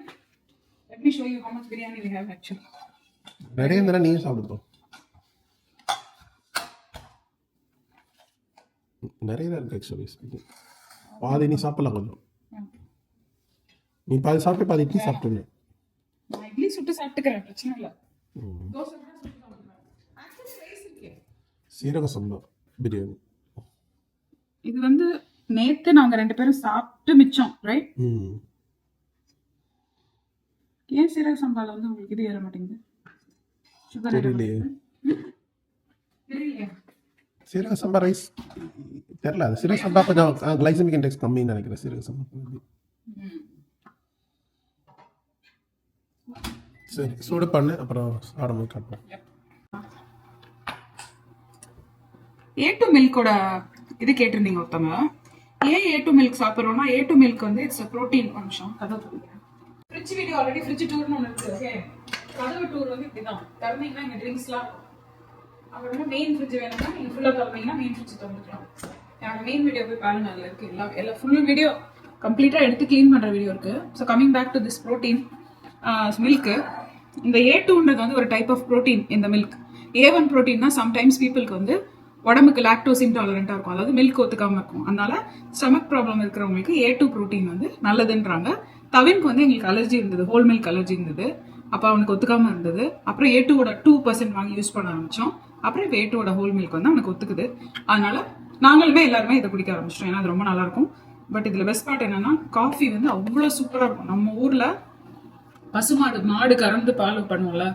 let me show you how much biryani we have actually. நிறைய இருந்தா நீயும் சாப்பிடுப்போம். நிறைய தான் இருக்கு ஆக்சுவலி. பாதி நீ சாப்பிடலாம் கொஞ்சம். நீ பாதி சாப்பிட்டு பாதி இட்லி சாப்பிட்டுருங்க. நான் இட்லி சுட்டு சாப்பிட்டுக்கிறேன், பிரச்சனை இல்லை. தோசை கூட சுட்டு சாப்பிட்டுக்கிறேன். Actually rice இருக்கு. சீரக சம்பா பிரியாணி. இது வந்து நேத்து நாங்க 2 பேரும் சாப்பிட்டு மிச்சம், ரைட்? ஏன் சீரக சம்பால வந்து உங்களுக்கு இது ஏற மாட்டேங்குது? சுகர் தெரியலையே. தெரியலையா? சீரக சம்பா ரைஸ் தெரியல. அது சீரக சம்பா கொஞ்சம் கிளைசமிக் இண்டெக்ஸ் கம்மின்னு நினைக்கிறேன். சீரக சம்பா சரி சூடு பண்ணு, அப்புறம் சாப்பிடும்போது காட்டுவோம். A2 மில்கோட இது கேட்டிருந்தீங்க ஒருத்தவங்க. ஏன் A2 மில்க் சாப்பிட்றோம்னா, A2 மில்க் வந்து இட்ஸ் ப்ரோட்டீன் அம்சம். கதவு ஃப்ரிட்ஜ் வீடியோ ஆல்ரெடி ஃப்ரிட்ஜ் டூர்னு ஒன்று இருக்கு, ஓகே? கதவு டூர் வந்து இப்படிதான் திறந்தீங்கன்னா இங்கே ட்ரிங்க்ஸ்லாம் இருக்கும். அப்புறமா மெயின் ஃப்ரிட்ஜ் வேணும்னா நீங்கள் ஃபுல்லாக திறந்தீங்கன்னா மெயின் ஃப்ரிட்ஜ் திறந்துக்கலாம். என்னோட மெயின் வீடியோ போய் பாருங்க, அதில் இருக்கு எல்லாம் ஃபுல் வீடியோ கம்ப்ளீட்டாக எடுத்து க்ளீன் பண்ணுற வீடியோ இருக்கு. So coming back to this protein milk. இந்த A2ன்றது வந்து ஒரு டைப் ஆஃப் ப்ரோட்டீன் இந்த மில்க். A1 ப்ரோட்டீன்னா சம்டைம்ஸ் பீப்புளுக்கு வந்து உடம்புக்கு லாக்டோஸ் இன்டாலரண்ட்டாக இருக்கும், அதாவது மில்க் ஒத்துக்காமல் இருக்கும். அதனால ஸ்டமக் ப்ராப்ளம் இருக்கிறவங்களுக்கு A2 ப்ரோட்டீன் வந்து நல்லதுன்றாங்க. தவினுக்கு வந்து எங்களுக்கு அலர்ஜி இருந்தது, ஹோல் மில்க் அலர்ஜி இருந்தது. அப்போ அவனுக்கு ஒத்துக்காமல் இருந்தது. அப்புறம் A2வோட 2% வாங்கி யூஸ் பண்ண ஆரம்பித்தோம். அப்புறம் இப்போ A2வோட ஹோல் மில்க் வந்து அவனுக்கு ஒத்துக்குது. அதனால நாங்களுமே எல்லாருமே இதை குடிக்க ஆரம்பிச்சிட்டோம். ஏன்னா அது ரொம்ப நல்லாயிருக்கும். பட் இதில் பெஸ்ட் பார்ட் என்னன்னா, காஃபி வந்து அவ்வளோ சூப்பராக இருக்கும். நம்ம ஊரில் பசுமாடு மாடு கறந்து பால் பண்ணுவோம்ல,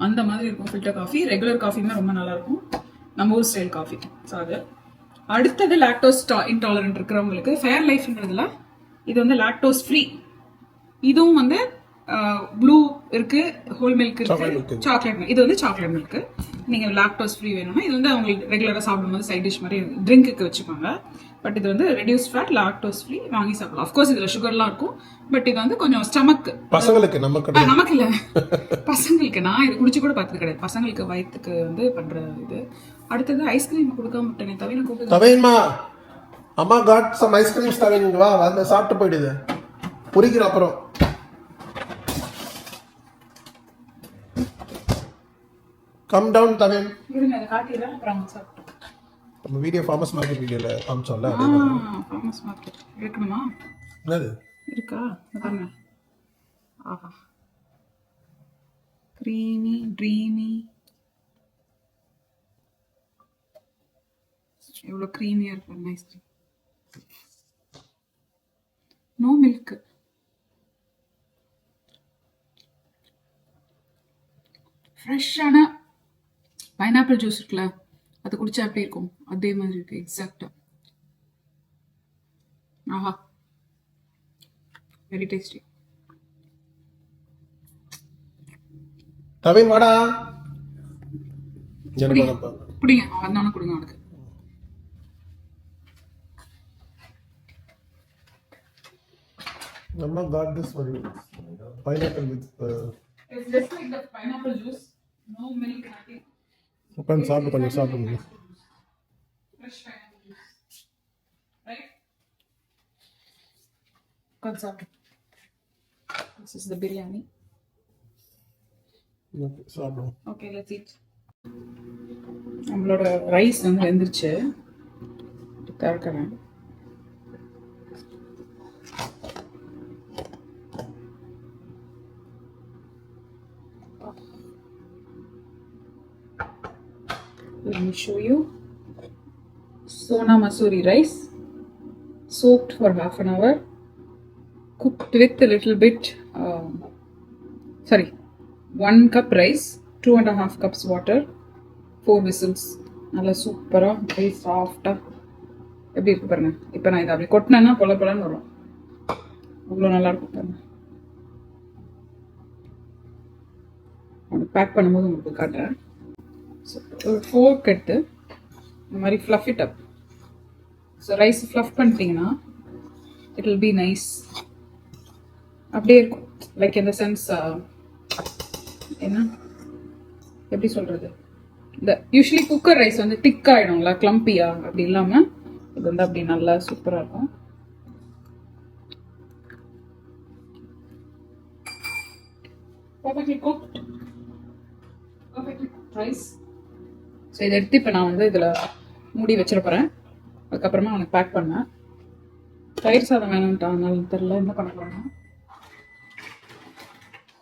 அந்த மாதிரி இருக்கும் ஃபில்டர் காஃபி. ரெகுலர் காஃபியுமே ரொம்ப நல்லாயிருக்கும், நம்ம ஊர் ஸ்டைல் காஃபி. ஸோ அது அடுத்தது லாக்டோஸ் இன்டாலரண்ட் இருக்கிறவங்களுக்கு ஃபேர் லைஃப்ன்றதுல இது வந்து லாக்டோஸ் ஃப்ரீ. இதுவும் வந்து ப்ளூ இருக்கு, ஹோல் மில்க் இருக்கு, சாக்லேட் மில்க். இது வந்து சாக்லேட் மில்க். நீங்கள் லாக்டோஸ் ஃப்ரீ வேணும்னா இது வந்து அவங்களுக்கு ரெகுலராக சாப்பிடும்போது சைட் டிஷ் மாதிரி ட்ரிங்க்குக்கு வச்சுப்பாங்க. பட் இது வந்து ரெடியூஸ் ஃபேட் லாக்டோஸ் ஃப்ரீ, வாங்கி சாப்பிடலாம். அஃப்கோர்ஸ் இதில் சுகர்லாம் இருக்கும். பட் இது வந்து கொஞ்சம் ஸ்டமக் பசங்களுக்கு, நமக்கு இல்லை பசங்களுக்கு. நான் இது குடிச்சு கூட பார்த்தது கிடையாது. பசங்களுக்கு வயிற்றுக்கு வந்து பண்ற இது. அடுத்தது ஐஸ்கிரீம் கொடுக்காம விட்டேனே, தவிர கூப்பிட்டு. தவின்மா, அம்மா காட் சம் ஐஸ்கிரீம்ஸ் தவின், வா வந்து சாப்பிட்டு போயிடுது. புரிக்கிற அப்புறம் கம் டவுன் தவின். இருங்க, அதை காட்டிடுறேன், அப்புறம் சாப்பிட்டு. நம்ம வீடியோ ஃபார்மஸ் மார்க்கெட் வீடியோல காமிச்சோம்ல, ஃபார்மஸ் மார்க்கெட் இருக்கணுமா? என்னது இருக்கா? அதாங்க. ஆஹா, க்ரீமி ட்ரீமி, எவ்வளோ க்ரீமியாக இருக்கும் ஐஸ்கிரீம். No milk. ஃப்ரெஷ்ஷான பைனாப்பிள் ஜூஸ் இருக்குல்ல, அது குடிச்சா எப்படி இருக்கும் அதே மாதிரி இருக்கு எக்ஸாக்டா. ஆஹா, வெரி டேஸ்டி. தவின் வாடா. குடிங்க, வந்தாலும் கொடுங்க அவனுக்கு. நம்ம got this one pineapple with It's just like the pineapple juice, no milk, nothing. உட்காந்து சாப்பிட்டு கொஞ்சம் சாப்பிடுங்க. Fresh pineapple juice, right? உட்காந்து சாப்பிடு. This is the biryani. சாப்பிடுவோம். Okay, let's eat. நம்மளோட ரைஸ் வந்து வெந்துருச்சு, திறக்கிறேன். Let me show you. Sona Masuri rice, soaked for half an hour, cooked with a little bit, 1 cup rice, 2.5 cups water, 4 whistles. நல்லா சூப்பராக அப்படியே சாஃப்டாக எப்படி இருக்கு பாருங்க. இப்போ நான் இதை அப்படி கொட்டினேன்னா பொல பொலன்னு வரும், அவ்வளோ நல்லா இருக்கும் பாருங்க. பேக் பண்ணும்போது உங்களுக்கு காட்டுறேன். ஸோ ஒரு ஃபோர்க் எடுத்து இந்த மாதிரி fluff it up. So rice fluff பண்ணிட்டீங்கன்னா இட் வில் பி நைஸ். அப்படியே இருக்கும். லைக் இந்த சென்ஸ் என்ன எப்படி சொல்கிறது, இந்த யூஸ்வலி குக்கர் ரைஸ் வந்து திக் ஆகிடும்ல, கிளம்பியா. அப்படி இல்லாமல் இது வந்து அப்படி நல்லா சூப்பராக இருக்கும். perfectly cooked rice. ஸோ இதை எடுத்து இப்போ நான் வந்து இதில் மூடி வச்சிட போகிறேன். அதுக்கப்புறமா அவனுக்கு பேக் பண்ணேன். தயிர் சாதம் வேணும்ட்டா, அதனால தெரில என்ன பண்ண போகிறேன்னா,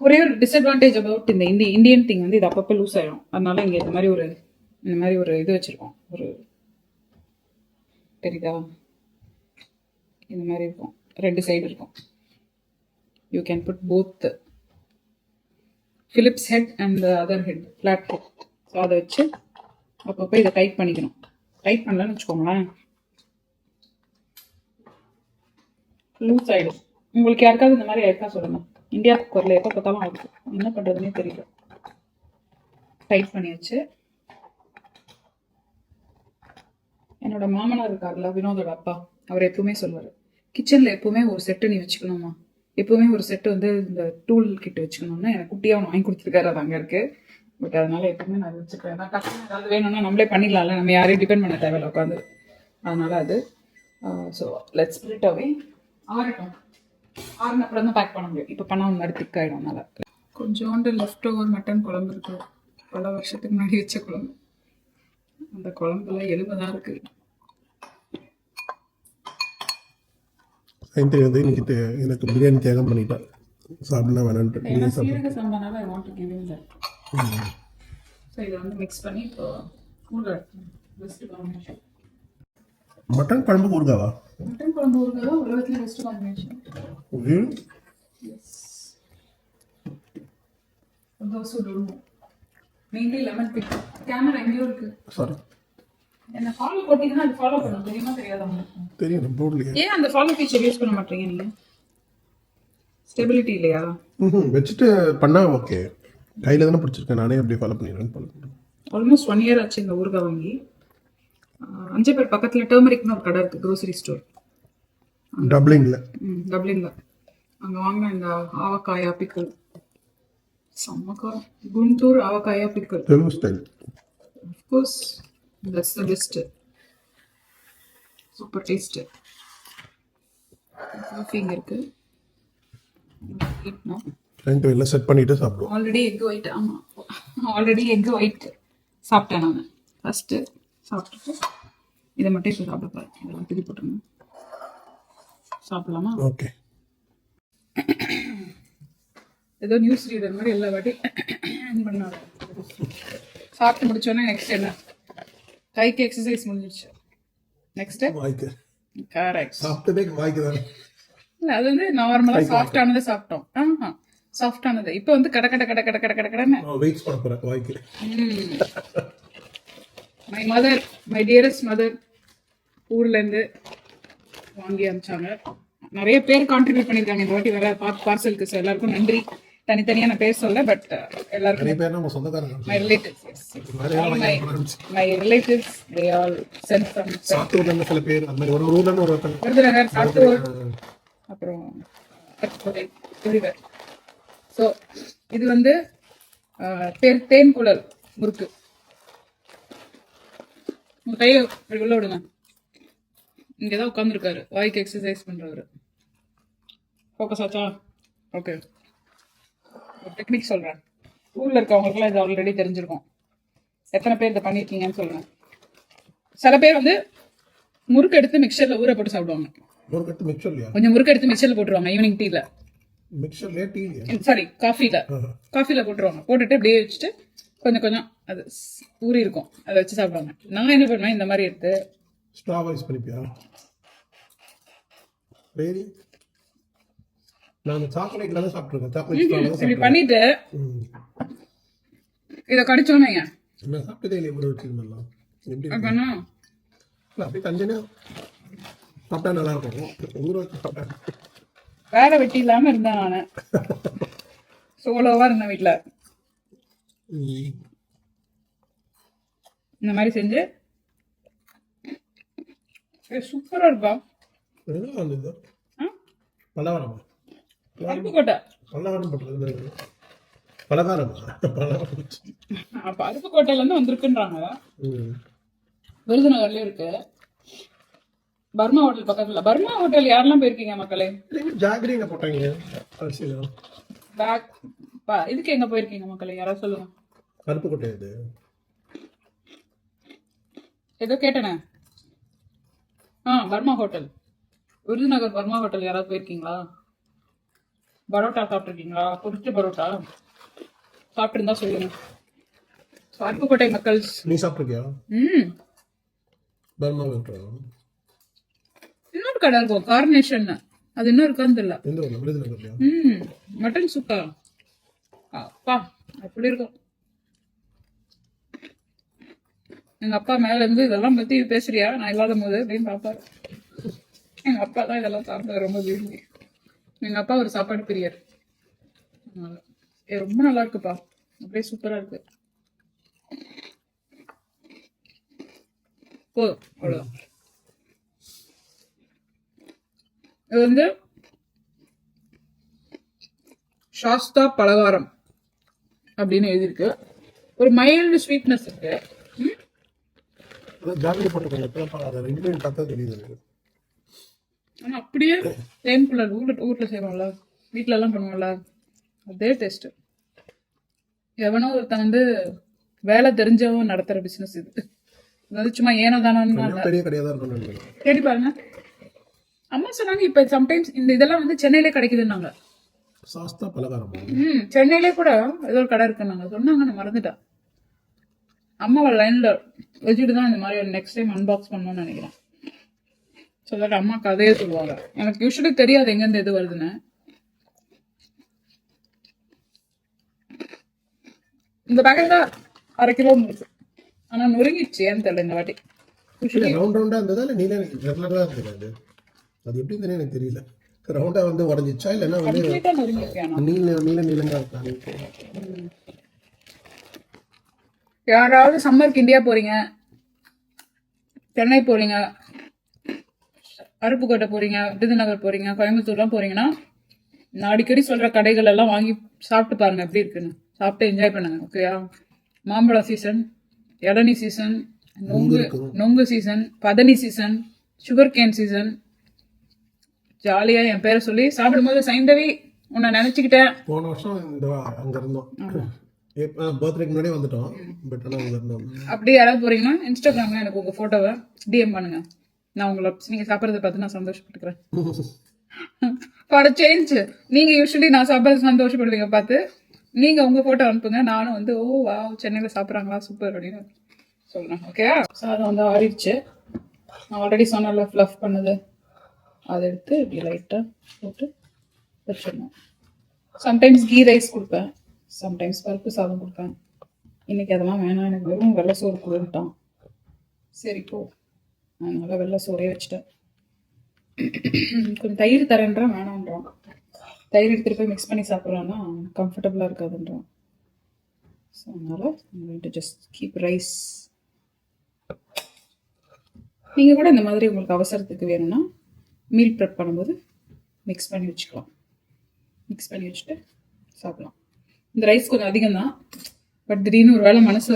ஒரே ஒரு டிஸ்அட்வான்டேஜ் அபவுட் இந்த இந்தியன் திங் வந்து இது அப்பப்போ லூஸ் ஆகிடும். அதனால இங்கே இந்த மாதிரி ஒரு இது வச்சுருக்கோம். ஒரு தெரியுதா, இந்த மாதிரி இருக்கும், 2 சைடு இருக்கும். You can put both Phillips head and the other head, flat head. So அதை வச்சு அப்பப்போ இதை டைட் பண்ணிக்கணும். டைட் பண்ணலன்னு வச்சுக்கோங்களேன் லூஸ் ஆகிடும். உங்களுக்கு யாருக்காவது இந்த மாதிரி ஆயிருக்கா சொல்லுங்கள். இந்தியா குக்கரில் எப்போ பார்த்தாலும் ஆகுது, என்ன பண்ணுறதுனே தெரியல. டைட் பண்ணியாச்சு. என்னோட மாமனார் இருக்கார்ல, வினோதோட அப்பா, அவர் எப்பவுமே சொல்லுவார், கிச்சனில் எப்பவுமே ஒரு செட்டு நீ வச்சுக்கணுமா, எப்பவுமே ஒரு செட்டு வந்து இந்த டூல் கிட்ட வச்சுக்கணும்னு எனக்கு குட்டியாக ஒன்று வாங்கி கொடுத்துருக்காரு. அது அங்கே இருக்குது. பட் அதனால எப்பவுமே நான் வச்சுக்கிறேன். நான் டக்குனு ஏதாவது வேணும்னா நம்மளே பண்ணிடலாம்ல, நம்ம யாரையும் டிபெண்ட் பண்ண தேவையில்ல உட்காந்து. அதனால அது so let's put it away. ஆறட்டும். அப்புறம் தான் பேக் பண்ண முடியும். இப்போ பண்ணால் ஒரு மாதிரி திக்காயிடும். அதனால கொஞ்சோண்டு லெஃப்ட் ஓவர் மட்டன் குழம்பு இருக்குது, பல வருஷத்துக்கு முன்னாடி வச்ச குழம்பு. அந்த குழம்புல எலும்பு தான் இருக்குது. வந்து இன்னைக்கு எனக்கு பிரியாணி தியாகம் பண்ணிட்டேன். சாப்பிடலாம் வேணான்ட்டு. சீரக சம்பானால I want to give you that. So இதை வந்து மிக்ஸ் பண்ணி இப்போ ஊறுகாய் பெஸ்ட் காம்பினேஷன். மட்டன் குழம்பு ஊறுகாவா? மட்டன் குழம்பு ஊறுகாய் தான் உலகத்துல best combination. Those who don't know. Mainly lemon pickle. Camera எங்கேயோ இருக்கு. சாரி. என்ன ஃபாலோ போட்டீங்கன்னா அது ஃபாலோ பண்ணணும். தெரியுமா தெரியாதா உங்களுக்கு? தெரியும், போடலையே. ஏன் அந்த ஃபாலோ ஃபீச்சர் யூஸ் பண்ண மாட்டீங்க நீங்க? ஸ்டெபிலிட்டி இல்லையா? வச்சுட்டு பண்ணா ஓகே. கையில் தானே பிடிச்சிருக்கேன், நானே அப்படியே ஃபாலோ பண்ணிடுறேன். ஆல்மோஸ்ட் 1 year ஆச்சு இந்த ஊறுகாய் வாங்கி. அஞ்சப்பேட் பக்கத்தில் டர்மரிக்னு ஒரு கடை இருக்குது, க்ரோசரி ஸ்டோர். டப்ளிங்கில். டப்ளிங்கில் அங்கே வாங்கின இந்த ஆவக்காயா பிக்கல் செம்மக்காரம். Guntur avakaya pickle, Telugu style. Of course that's the best. Super taste. Coffee இங்கே இருக்குது. எல்லாம் செட் பண்ணிட்டு சாப்பிடுவோம். Already egg white. ஆமாம், ஆல்ரெடி எக் ஒயிட் சாப்பிட்டேன் நான். ஃபஸ்ட்டு சாப்பிட்டுட்டு இதை மட்டும் இப்போ சாப்பிட போகிறேன். இதெல்லாம் திருப்பி போட்டுருங்க. சாப்பிடலாமா? ஓகே. ஏதோ நியூஸ் ரீடர் மாதிரி எல்லா வாட்டியும் பண்ணாரு. சாப்பிட்டு முடிச்சோன்னே நெக்ஸ்ட் என்ன? கைக்கு எக்ஸசைஸ் முடிஞ்சிடுச்சு. நெக்ஸ்ட்டு வாய்க்கு. கரெக்ட். சாப்பிட்டதே வாய்க்கு தானே. இல்லை, அது வந்து நார்மலாக சாஃப்டானதை சாப்பிட்டோம். சாஃப்டானது. இப்போ வந்து கடை கடன்னு வெயிட் பண்ண போகிறேன் வாய்க்கு. மை டியரஸ்ட் மதர் ஊர்லேருந்து வாங்கி அனுப்பிச்சாங்க. நிறைய பேர் கான்ட்ரிபியூட் பண்ணியிருக்காங்க இந்த வாட்டி வர பார்சலுக்கு. ஸோ எல்லாருக்கும் நன்றி. தனித்தனியாக நான் பேர் சொல்ல, பட் எல்லாருக்கும் நிறைய பேர் நம்ம சொந்தக்காரங்க. My relatives they all sent from சாத்தூர்லேருந்து சில பேர், அந்த மாதிரி ஒரு ஊர்லேருந்து ஒரு விருதுநகர், சாத்தூர், அப்புறம் ஸோ இது வந்து பேர் தேன்குழல் முறுக்கு. உங்கள் கையை இப்படி உள்ள விடுங்க. இங்கே தான் உட்காந்துருக்காரு வாய்க்கு எக்ஸசைஸ் பண்ணுறவர். ஃபோக்கஸ் ஆச்சா? ஓகே. ஒரு டெக்னிக் சொல்கிறேன். ஊரில் இருக்கவங்களுக்குலாம் இது ஆல்ரெடி தெரிஞ்சிருக்கும். எத்தனை பேர் இதை பண்ணியிருக்கீங்கன்னு சொல்கிறேன். சில பேர் வந்து முறுக்கு எடுத்து மிக்சரில் ஊற போட்டு சாப்பிடுவாங்க. கொஞ்சம் முறுக்கு எடுத்து மிக்சரில் போட்டுருவாங்க ஈவினிங் டீயில். சாரி, காஃபியில் போட்டுருவாங்க. போட்டுட்டு அப்படியே வச்சுட்டு கொஞ்சம் அது ஊறி இருக்கும், அதை வச்சு சாப்பிடுவாங்க. நான் என்ன பண்ணுவேன், இந்த மாதிரி எடுத்து ஸ்ட்ராவைஸ் பண்ணிப்பியா? வெரி நான் சாக்லேட்ல தான் சாப்பிட்டுருக்கேன். சாக்லேட் இப்படி பண்ணிட்டு இதை கடிச்சோன்னே நான் சாப்பிட்டதே இல்லை. ஊற வச்சுருந்தேன். எப்படி அப்படின்னா அப்படியே தஞ்சனா சாப்பிட்டா நல்லா இருக்கும். ஊற வச்சு சாப்பிட்டேன். வேலை வெட்டி இல்லாமல் இருந்தேன் நான். சோலோவாக இருந்தேன் வீட்டில். இந்த மாதிரி செஞ்சு சூப்பராக இருக்கா. எதுவும் வந்தது ஆ பலகாரமா? அருப்புக்கோட்டை. பலகாரம் போட்டுறது பலகாரமா? பலகாரம். அப்போ அருப்புக்கோட்டையிலேருந்து வந்திருக்குன்றாங்க. விருதுநகர்லேயும் இருக்கு. பர்மா ஹோட்டல் பக்கத்துல. பர்மா ஹோட்டல் யாரெல்லாம் போயிருக்கீங்க மக்களே? ஜாகிரி எங்க போட்டாங்க அரிசியில? பேக் இதுக்கு எங்க போயிருக்கீங்க மக்களே? யாராவது சொல்லுங்க. அருப்புக்கோட்டை இது ஏதோ கேட்டேனே. பர்மா ஹோட்டல், விருதுநகர் பர்மா ஹோட்டல் யாராவது போயிருக்கீங்களா? பரோட்டா சாப்பிட்ருக்கீங்களா? பொரிச்ச பரோட்டா சாப்பிட்டுருந்தா சொல்லுங்க. அருப்புக்கோட்டை மக்கள். நீ சாப்பிட்ருக்கியா? பர்மா ஹோட்டல் இன்னொரு கடை இருக்கும் கார்னேஷன், அது இன்னும் இருக்கான்னு தெரியல. எந்த ஊர்ல? விருதுநகர்லையா? மட்டன் சுக்கா அப்பா அப்படி இருக்கும். எங்க அப்பா மேல இருந்து இதெல்லாம் பத்தி பேசுறியா நான் இல்லாத போது அப்படின்னு பாப்பாரு. எங்க அப்பா தான் இதெல்லாம் சாப்பிட ரொம்ப விரும்பி. எங்க அப்பா ஒரு சாப்பாடு பிரியர். ரொம்ப நல்லா இருக்குப்பா, அப்படியே சூப்பரா இருக்கு. போதும் அவ்வளவுதான். இது வந்து சாஸ்தா பலகாரம் அப்படின்னு எழுதியிருக்கு. ஒரு மைல்டு ஸ்வீட்னஸ் இருக்கு. ஜாகிரி போட்டுருக்காங்க. ரெண்டு பார்த்தா தெரியுது எனக்கு. ஆனா அப்படியே சேம் கலர். ஊர்ல செய்வோம்ல, வீட்டுல எல்லாம் பண்ணுவோம்ல, அதே டேஸ்ட். எவனோ ஒருத்தன் வந்து வேலை தெரிஞ்சவன் நடத்துற பிசினஸ் இது. அதாவது சும்மா ஏனோ தானோன்னு பெரிய கடையா தான் இருக்கணும். கேட்டு பாருங்க. அம்மா சொன்னாங்க இப்ப சம்டைம்ஸ் இந்த இதெல்லாம் வந்து சென்னையிலே கிடைக்குதுன்னாங்க. சாஸ்தா பலகாரம் சென்னையிலே கூட ஏதோ ஒரு கடை இருக்குன்னாங்க சொன்னாங்க. நான் மறந்துட்டேன். அம்மாவை லைன்ல வச்சுட்டு தான் இந்த மாதிரி நெக்ஸ்ட் டைம் அன்பாக்ஸ் பண்ணணும்னு நினைக்கிறேன். ஸோ தட் அம்மா கதையே சொல்லுவாங்க. எனக்கு யூஸ்வலி தெரியாது எங்கேருந்து எது வருதுன்னு. இந்த பேக்கெட் தான் 1/2 கிலோ இருக்கு. ஆனா நொறுங்கிடுச்சு ஏன்னு தெரியல இந்த வாட்டி. ரவுண்ட் ரவுண்டா இருந்ததா இல்லை நீல ரெகுலரா இருந்தது? அது எப்படி இருந்ததுன்னு எனக்கு தெரியல. ரவுண்டா வந்து உடஞ்சிச்சா இல்லைன்னா வந்து நீளங்கா இருக்காங்க. யாராவது சம்மருக்கு இந்தியா போறீங்க, சென்னை போறீங்க, அருப்புக்கோட்டை போறீங்க, விருதுநகர் போறீங்க, கோயம்புத்தூர்லாம் போறீங்கன்னா நான் அடிக்கடி சொல்ற கடைகள் எல்லாம் வாங்கி சாப்பிட்டு பாருங்க எப்படி இருக்குன்னு. சாப்பிட்டு என்ஜாய் பண்ணுங்க. ஓகேயா? மாம்பழம் சீசன், இளநீ சீசன், நொங்கு சீசன், பதனி சீசன், சுகர் கேன் சீசன். ஜாலியா என் பேரை சொல்லி சாப்பிடும்போது சைந்தவி உன்னை நினைச்சுக்கிட்டேன். போன வருஷம் இந்த அங்க இருந்தோம். பர்த்டேக்கு முன்னாடியே வந்துட்டோம். பட் ஆனால் அங்க இருந்தோம். அப்படி யாராவது போறீங்கன்னா இன்ஸ்டாகிராம்ல எனக்கு உங்க போட்டோவை டிஎம் பண்ணுங்க. நான் உங்களை நீங்க சாப்பிட்றத பார்த்து நான் சந்தோஷப்பட்டுக்கிறேன். ஃபார் சேஞ்ச் நீங்க யூஸ்வலி நான் சாப்பிட்றது சந்தோஷப்படுவீங்க பார்த்து நீங்க உங்க போட்டோ அனுப்புங்க. நானும் வந்து ஓ வா சென்னையில சாப்பிட்றாங்களா சூப்பர் அப்படின்னு சொல்றேன். ஓகே? சாதம் வந்து ஆறிடுச்சு. நான் ஆல்ரெடி சொன்னல ஃப்ளஃப் பண்ணது, அதை எடுத்து இப்படி லைட்டாக போட்டு வச்சிடணும். சம்டைம்ஸ் கீ ரைஸ் கொடுப்பேன், சம்டைம்ஸ் பருப்பு சாதம் கொடுப்பேன். இன்னைக்கு அதெல்லாம் வேணாம், எனக்கு வெறும் வெள்ளை சோறு கொடுத்துட்டான். சரி போ, நான் நல்லா வெள்ளை சோறே வச்சுட்டேன். கொஞ்சம் தயிர் தரேன்றான், வேணான்றான். தயிர் எடுத்துகிட்டு போய் மிக்ஸ் பண்ணி சாப்பிட்றான்னா கம்ஃபர்டபுளாக இருக்காதுன்றான். ஸோ அதனால் ஜஸ்ட் கீப் ரைஸ். நீங்கள் கூட இந்த மாதிரி உங்களுக்கு அவசரத்துக்கு வேணும்னா மீல் ப்ரெப் பண்ணும்போது மிக்ஸ் பண்ணி வச்சுக்கலாம். மிக்ஸ் பண்ணி வச்சுட்டு சாப்பிடலாம். இந்த ரைஸ் கொஞ்சம் அதிகம் தான், பட் திடீர்னு ஒரு வேளை மனசு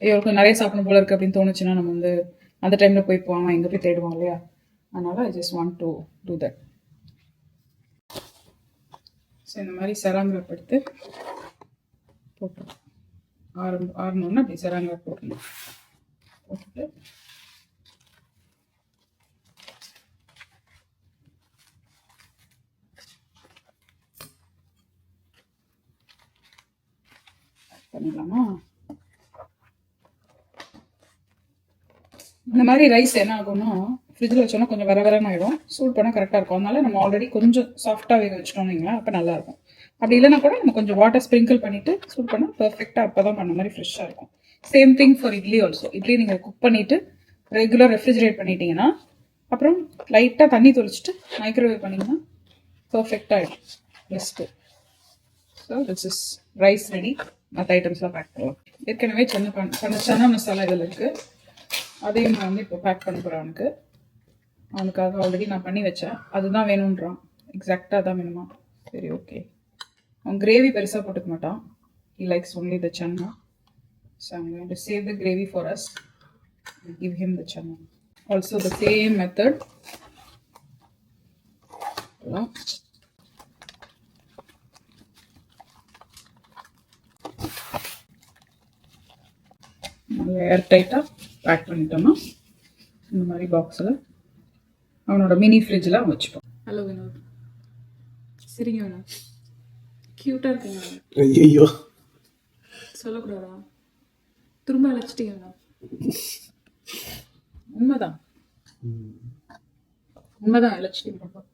ஐயோ நிறைய சாப்பிடணும் போல இருக்குது அப்படின்னு தோணுச்சுன்னா நம்ம வந்து அந்த டைமில் போய் போவாங்க, எங்கே போய் தேடுவோம் இல்லையா? அதனால் I just want to do that. So இந்த மாதிரி செராங்கிறப் எடுத்து போட்டுருவோம். ஆறணுன்னா அப்படி செராங்கிறப் போடணும். போட்டுட்டு பண்ணிடலாமா? இந்த மாதிரி ரைஸ் என்ன ஆகும்னா ஃப்ரிட்ஜில் வச்சோன்னா கொஞ்சம் வர வரன்னு ஆகிடும். சூட் பண்ணால் கரெக்டாக இருக்கும். அதனால நம்ம ஆல்ரெடி கொஞ்சம் சாஃப்டாக வேக வச்சிட்டோம்னீங்களா, அப்போ நல்லாயிருக்கும். அப்படி இல்லைனா கூட நம்ம கொஞ்சம் வாட்டர் ஸ்ப்ரிங்கிள் பண்ணிவிட்டு சூட் பண்ணால் பர்ஃபெக்டாக அப்போ தான் பண்ண மாதிரி ஃப்ரெஷ்ஷாக இருக்கும். Same thing for idli also. Idli நீங்கள் குக் பண்ணிவிட்டு ரெகுலர் ரெஃப்ரிஜரேட் பண்ணிட்டீங்கன்னா அப்புறம் லைட்டாக தண்ணி தொளிச்சிட்டு மைக்ரோவேவ் பண்ணிங்கன்னா பர்ஃபெக்டாக ஆகிடும். Best. So this is rice ready. மற்ற ஐட்டம்ஸ்லாம் பேக் பண்ணுவோம். ஏற்கனவே சன்னா மசாலா இதில் இருக்குது, அதையும் நான் வந்து இப்போ பேக் பண்ண போகிறேன். அவனுக்காக ஆல்ரெடி நான் பண்ணி வச்சேன். அதுதான் வேணுன்றான், எக்ஸாக்டாக தான் வேணுமா. சரி ஓகே. அவன் கிரேவி பெருசாக போட்டுக்க மாட்டான். He likes only the chana. So I'm going to save the gravy for us and give him the chana. Also the same method. ஏர் டைட்டாக பேக் பண்ணிட்டோம்னா இந்த மாதிரி பாக்ஸில் அவனோட மினி ஃப்ரிட்ஜில் அவன் வச்சுப்போம். ஹலோ வினோத், சரிங்க வினோத், க்யூட்டாக இருக்குங்க. ஐயோ சொல்லக்கூடாதா? திரும்ப அழைச்சிட்டீங்க வினோத். உண்மைதான் அழைச்சிட்டீங்க.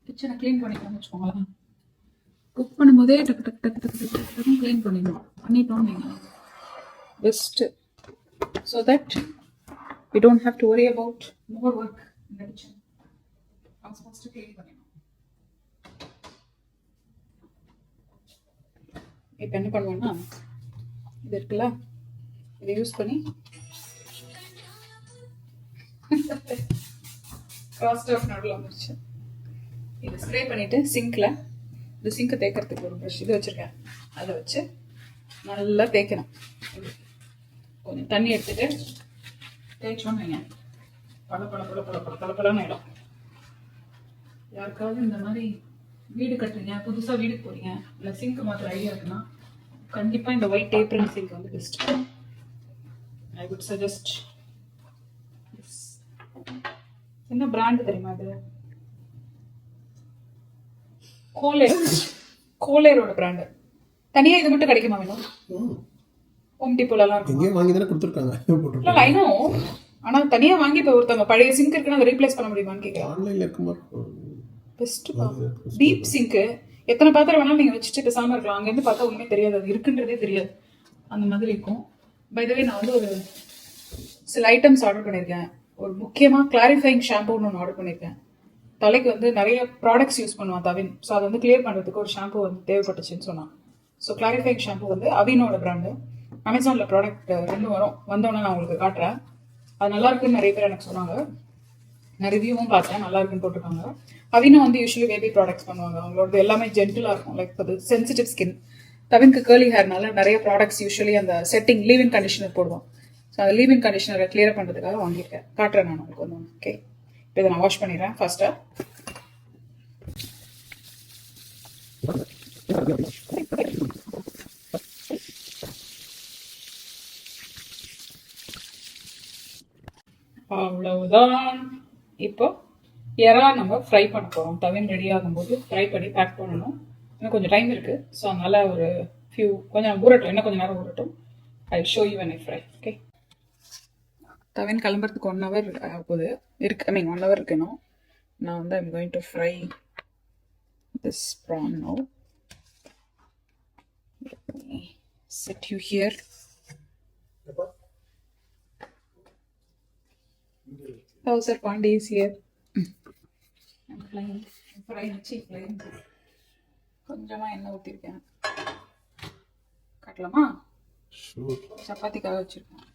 கிச்சனை க்ளீன் பண்ணிக்கலாம்னு வச்சுக்கோங்களேன். குக் பண்ணும்போதே டக்கு டக்கு டக்கு டக்கு டக்கு டக்கு க்ளீன் பண்ணிட்டோம் நீங்கள் best. So that we don't have to worry about more work in the kitchen. I'm supposed to clean பண்ணிடணும். இப்போ என்ன பண்ணுவேன்னா, இது இருக்குல்ல, இதை யூஸ் பண்ணி காஸ்ட் ஆஃப் நடுவில் வந்துருச்சு. இதை ஸ்ப்ரே பண்ணிவிட்டு சிங்கில், இந்த சிங்கை தேய்க்கிறதுக்கு ஒரு ப்ரஷ் இது வச்சுருக்கேன், அதை வச்சு நல்லா தேய்க்கணும். கொஞ்சம் தண்ணி எடுத்துகிட்டு தேய்ச்சோன்னு வைங்க, பல ஆகிடும். யாருக்காவது இந்த மாதிரி வீடு கட்டுறீங்க, புதுசாக வீடு போகிறீங்க, இல்லை சிங்க் மாத்திர ஐடியா இருக்குன்னா கண்டிப்பாக இந்த ஒயிட் ஏப்ரன் சிங்க் வந்து பெஸ்ட். I would suggest. என்ன பிராண்டு தெரியுமா இது? கோலேரோட பிராண்டு. தனியாக இது மட்டும் கிடைக்குமா வேணும்? ஹோம் டிப்போலாம் இருக்கும். எங்கேயும் வாங்கி தானே கொடுத்துருக்காங்க. இல்லை ஐநோ, ஆனால் தனியாக வாங்கி இப்போ ஒருத்தவங்க பழைய சிங்க் இருக்குன்னா அதை ரீப்ளேஸ் பண்ண முடியுமான்னு கேட்குறேன். ஆன்லைனில் இருக்குமா? பெஸ்ட்டுப்பா. டீப் சிங்க்கு எத்தனை பாத்திரம் வேணாலும் நீங்கள் வச்சுட்டு பேசாமல் இருக்கலாம். அங்கேருந்து பார்த்தா ஒன்றுமே தெரியாது, அது இருக்குன்றதே தெரியாது, அந்த மாதிரி இருக்கும். பை த வே, நான் வந்து ஒரு சில ஐட்டம்ஸ் ஆர்டர் பண்ணியிருக்கேன். ஒரு முக்கியமாக கிளாரிஃபைங் ஷாம்புன்னு ஒன்று ஆர்டர் பண்ணியிருக்கேன். தலைக்கு வந்து நிறைய ப்ராடக்ட்ஸ் யூஸ் பண்ணுவான் தவின். ஸோ அதை வந்து கிளியர் பண்ணுறதுக்கு ஒரு ஷாம்பு வந்து தேவைப்பட்டுச்சுன்னு சொன்னான். ஸோ கிளாரிஃபைங் ஷாம்பு வந்து அவினோட பிராண்டு. அமேசானில் ப்ராடக்ட் 2 வந்தோடனே நான் உங்களுக்கு காட்டுறேன். அது நல்லா இருக்குன்னு நிறைய பேர் எனக்கு சொன்னாங்க. நான் ரிவ்யூவும் பார்த்தேன், நல்லா இருக்குன்னு போட்டிருக்காங்க. அவினும் வந்து யூஸ்வலி பேபி ப்ராடக்ட்ஸ் பண்ணுவாங்க. அவங்களோட எல்லாமே ஜென்டிலாக இருக்கும். லைக் அது சென்சிட்டிவ் ஸ்கின். தவினுக்கு கேர்லி ஹேர்னால நிறைய ப்ராடக்ட்ஸ் யூஸ்வலி அந்த செட்டிங் லீவ்-இன் கண்டிஷனர் போடுவோம். ஸோ அந்த லீவ்-இன் கண்டிஷனரை கிளியர் பண்ணுறதுக்காக வாங்கியிருக்கேன். காட்டுறேன் நான் உங்களுக்கு வந்து. ஓகே, இப்போ இதை நான் வாஷ் பண்ணிடுறேன் ஃபர்ஸ்ட்டாக. அவ்வளவுதான். இப்போ எறா நம்ம ஃப்ரை பண்ண போகிறோம். தவின் ரெடி ஆகும்போது ஃப்ரை பண்ணி பேக் பண்ணணும். இன்னும் கொஞ்சம் டைம் இருக்குது. ஸோ அதனால் ஒரு கொஞ்சம் ஊறட்டும், இன்னும் கொஞ்சம் நேரம் ஊறட்டும். I show you when I fry. Okay, Thavin கிளம்புறதுக்கு 1 hour ஆகுது இருக்கு. 1 hour இருக்கணும். நான் வந்து I'm going to fry this prawn now. Let me set you here. How's our Pandey is here? I'm frying cheap line. கொஞ்சமாக எண்ணெய் ஊற்றிருக்கேன். காட்டலாமா? சப்பாத்திக்காக வச்சுருக்கேன்.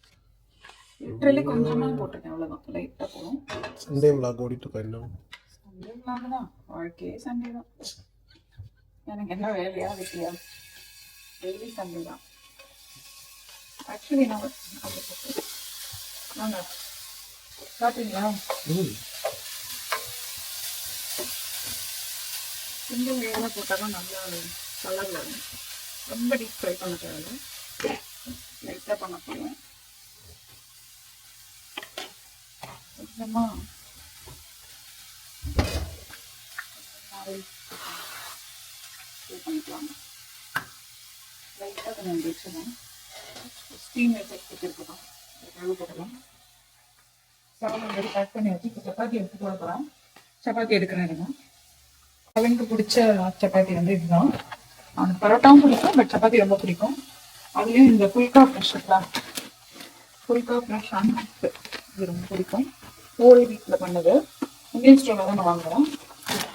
லிட்டரலி கொஞ்சமாக போட்டிருக்கேன், அவ்வளோதான். லைட்டாக போடும். சண்டே விளாக் ஓடிட்டு இருக்கேன். சண்டே விளாக் தான், வாழ்க்கையே சண்டே தான். எனக்கு என்ன வேலையா வீட்லையா? டெய்லி சண்டே தான். ஆக்சுவலி நான் வாங்க காட்டுறீங்களா? சிங்கிள் லேயராக போட்டால் தான் நல்லா கலர் வரும். ரொம்ப டீப் ஃப்ரை பண்ண தேவையில்லை, லைட்டாக பண்ண போகிறேன். கொஞ்சமாக பண்ணிக்கலாம். லைட்டாக கொஞ்சம் வச்சுக்கலாம். ஸ்டீம் எடுத்து இருக்கணும். கழுவு போடலாம். சாதம் ரெடி பேக் பண்ணி வச்சு இப்போ சப்பாத்தி எடுத்து போட போகிறேன். சப்பாத்தி எடுக்கிறேன். எனக்கு அவனுக்கு பிடிச்ச சப்பாத்தி வந்து இதுதான். அவனுக்கு பரோட்டாவும் பிடிக்கும், பட் சப்பாத்தி ரொம்ப பிடிக்கும். அதுலேயும் இந்த ஃபுல்கா ஃப்ரெஷ் இருக்கலாம், ஃபுல்கா ஃப்ரெஷ் இது ரொம்ப பிடிக்கும். ஹோல் வீட்டில் பண்ணது. இந்தியன் ஸ்டோரில் தான் நான் வாங்குவேன்.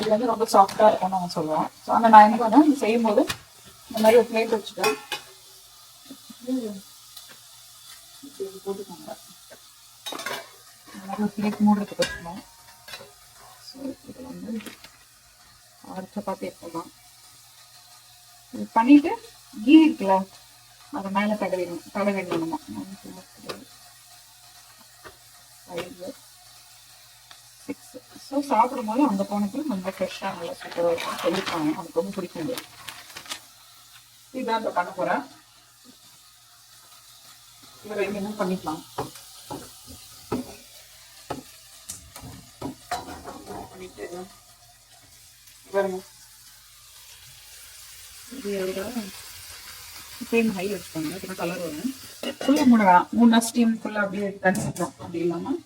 இது வந்து ரொம்ப சாஃப்டாக இருக்கும்னு நாங்கள் சொல்லுவோம். ஸோ ஆனால் நான் என்ன பண்ணேன், இது செய்யும்போது இந்த மாதிரி ஒரு பிளேட் வச்சுட்டேன். இப்படி போட்டுக்கோங்க. இந்த மாதிரி ஒரு பிளேட் மூடுறதுக்கு வச்சுக்கணும். ஸோ இதில் வந்து 6 சப்பாத்தி எடுத்துக்கலாம். இது பண்ணிட்டு கீ இருக்குல்ல அதை மேலே தடவிடணும் நம்ம. 5 6. ஸோ சாப்பிடும்போது அந்த போனதுக்கு ரொம்ப ஃப்ரெஷ்ஷாக நல்லா சூப்பராக இருக்கும் சொல்லியிருக்காங்க. எனக்கு ரொம்ப பிடிக்கும். இதான் இப்போ பண்ண போகிறேன். இதில் என்ன பண்ணிக்கலாம் பண்ணிட்டு பாருங்க. இது ஃப்ளேம் ஹை வச்சுக்கோங்க. அப்புறம் கலர் வரும். ஃபுல்லாக மூட வேணாம். 3 ஸ்டீம் ஃபுல்லாக அப்படியே தனிச்சிக்கலாம். அப்படி இல்லாமல்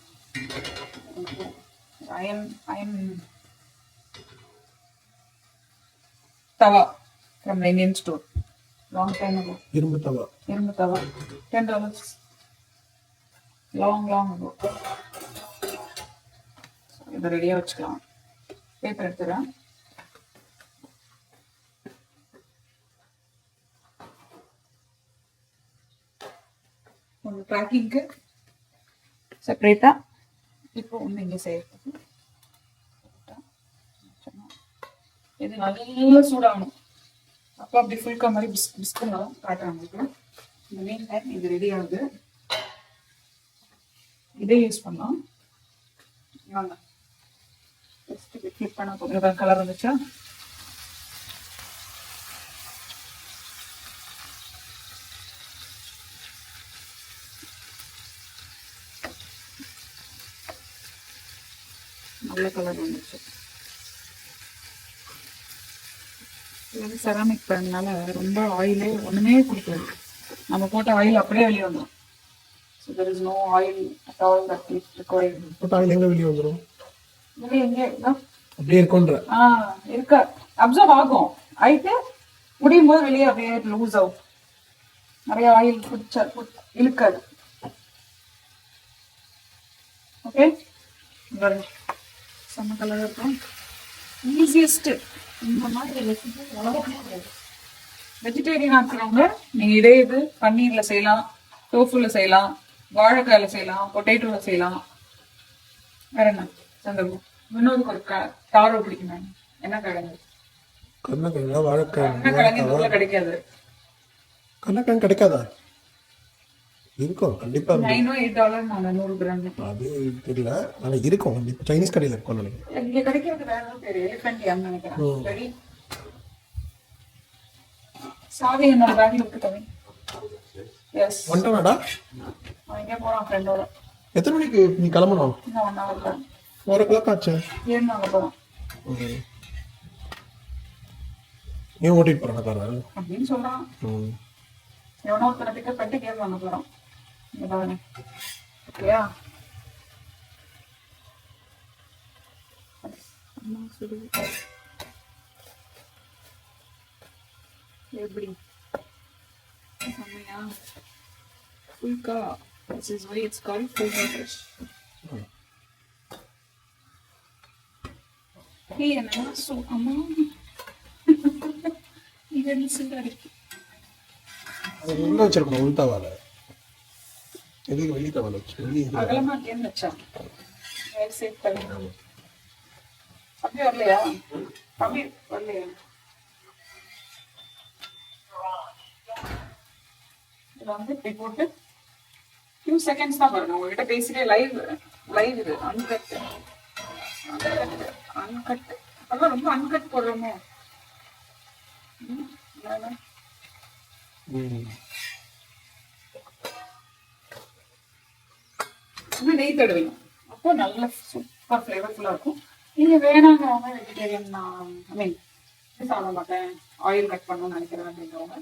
அயன் தவா from Indian store long time ago. இரும்பு தவா $10 லாங் ago. இதை ரெடியாக வச்சுக்கலாம். பேப்பர் எடுத்துகிறேன். ஒன்று ட்ராக்கிங்க்கு செப்பரேட்டாக, இப்போ ஒன்று இங்கே செய்யறது. இது நல்லா சூடாகணும். அப்போ அப்படி ஃபுல்கா மாதிரி பிஸ்கெல்லாம் காட்டுறாங்க. இந்த மீன் டைம் இது ரெடி ஆகுது. இதே யூஸ் பண்ணலாம். வாங்க ஜஸ்ட் இப்படி ஃப்ளிப் பண்ண போகிறேன். கலர் வந்துச்சா? நல்ல கலர் வந்துச்சு. இது வந்து செராமிக் பேன்னால ரொம்ப ஆயிலே ஒன்றுமே கொடுக்காது. நம்ம போட்ட ஆயில் அப்படியே வெளியே வந்துடும். So there is no oil at all that is required. போட்ட ஆயில் எங்கே வெளியே வந்துடும்? வெளியே எங்கே அப்படியே இருக்குன்ற இருக்க அப்சர்வ் ஆகும். ஆயிட்டு முடியும் போது வெளியே அப்படியே லூஸ் ஆகும். நிறைய ஆயில் பிடிச்சா இழுக்காது. ஓகே, செம்ம கலர் இருக்கும். ஈஸியஸ்ட் இந்த மாதிரி வெஜிடேரியன் ஆக்குறவங்க நீங்கள் இதே இது பன்னீரில் செய்யலாம், டோஃபுல செய்யலாம், வாழைக்காயில் செய்யலாம், பொட்டேட்டோல செய்யலாம். வேற என்ன சந்தர்ப்பம்? வினோதுக்கு ஒரு தாரோ பிடிக்குமே, என்ன கிழங்கு? கருணக்கிழங்கா? வாழைக்கிழங்கு? கிழங்கு இந்த ஊரில் கிடைக்காது. கருணக்கிழங்கு கிடைக்காதா? இருக்கும் கண்டிப்பா. $8 100 கிராம். அது தெரியல, ஆனா இருக்கும் கண்டிப்பா. சைனீஸ் கடையில் இருக்கும் நினைக்கிறேன். இங்க கிடைக்கிறது வேற பேரு எலிஃபென்ட் யம் நினைக்கிறேன். சரி, சாவி என்னோட பேக்ல இருக்கு தம்பி. எஸ், வந்துட்டாடா. அவன் எங்கே போறான் ஃப்ரெண்டோட. எத்தனை மணிக்கு நீ கிளம்பணும்? இன்னும் 1 hour தான். 4 o'clock ஆச்சு. ஏன் நாங்க போறோம் நீ ஓட்டிட்டு போறான கார அப்படின்னு சொல்றான். எவனோ ஒருத்தனை பிக்கப் பண்ணிட்டு கேம் வாங்க போறோம். ஓகேயா? எப்படி செம்மையா? Phulka. This is why it's called full fish. Hey, என்ன சோ அம்மா இது என்ன சொல்றாரு? அது உள்ள வச்சிருக்கணும். உள்தாவால எதுக்கு வெளியே தவால வச்சு வெளியே அகலமா கேம் வச்சா வேறு சேவ் பண்ணி. அப்படியே வரலையா? அப்படியே வரலையா? இதில் வந்து இப்படி போட்டு few seconds தான் பாருங்க. உங்ககிட்ட பேசிட்டே லைவ் இது அன்கட். அதெல்லாம் ரொம்ப அன்கட் போடுறோமோ. இன்னும் நெய் தடுவீங்க. அப்போ நல்ல சூப்பர் ஃப்ளேவர்ஃபுல்லாக இருக்கும். நீங்கள் வேணாங்கிறவங்க வெஜிடேரியன், ஐ மீன் சாப்பிட மாட்டேன், ஆயில் கட் பண்ணணும்னு நினைக்கிறேன் அப்படிங்கிறவங்க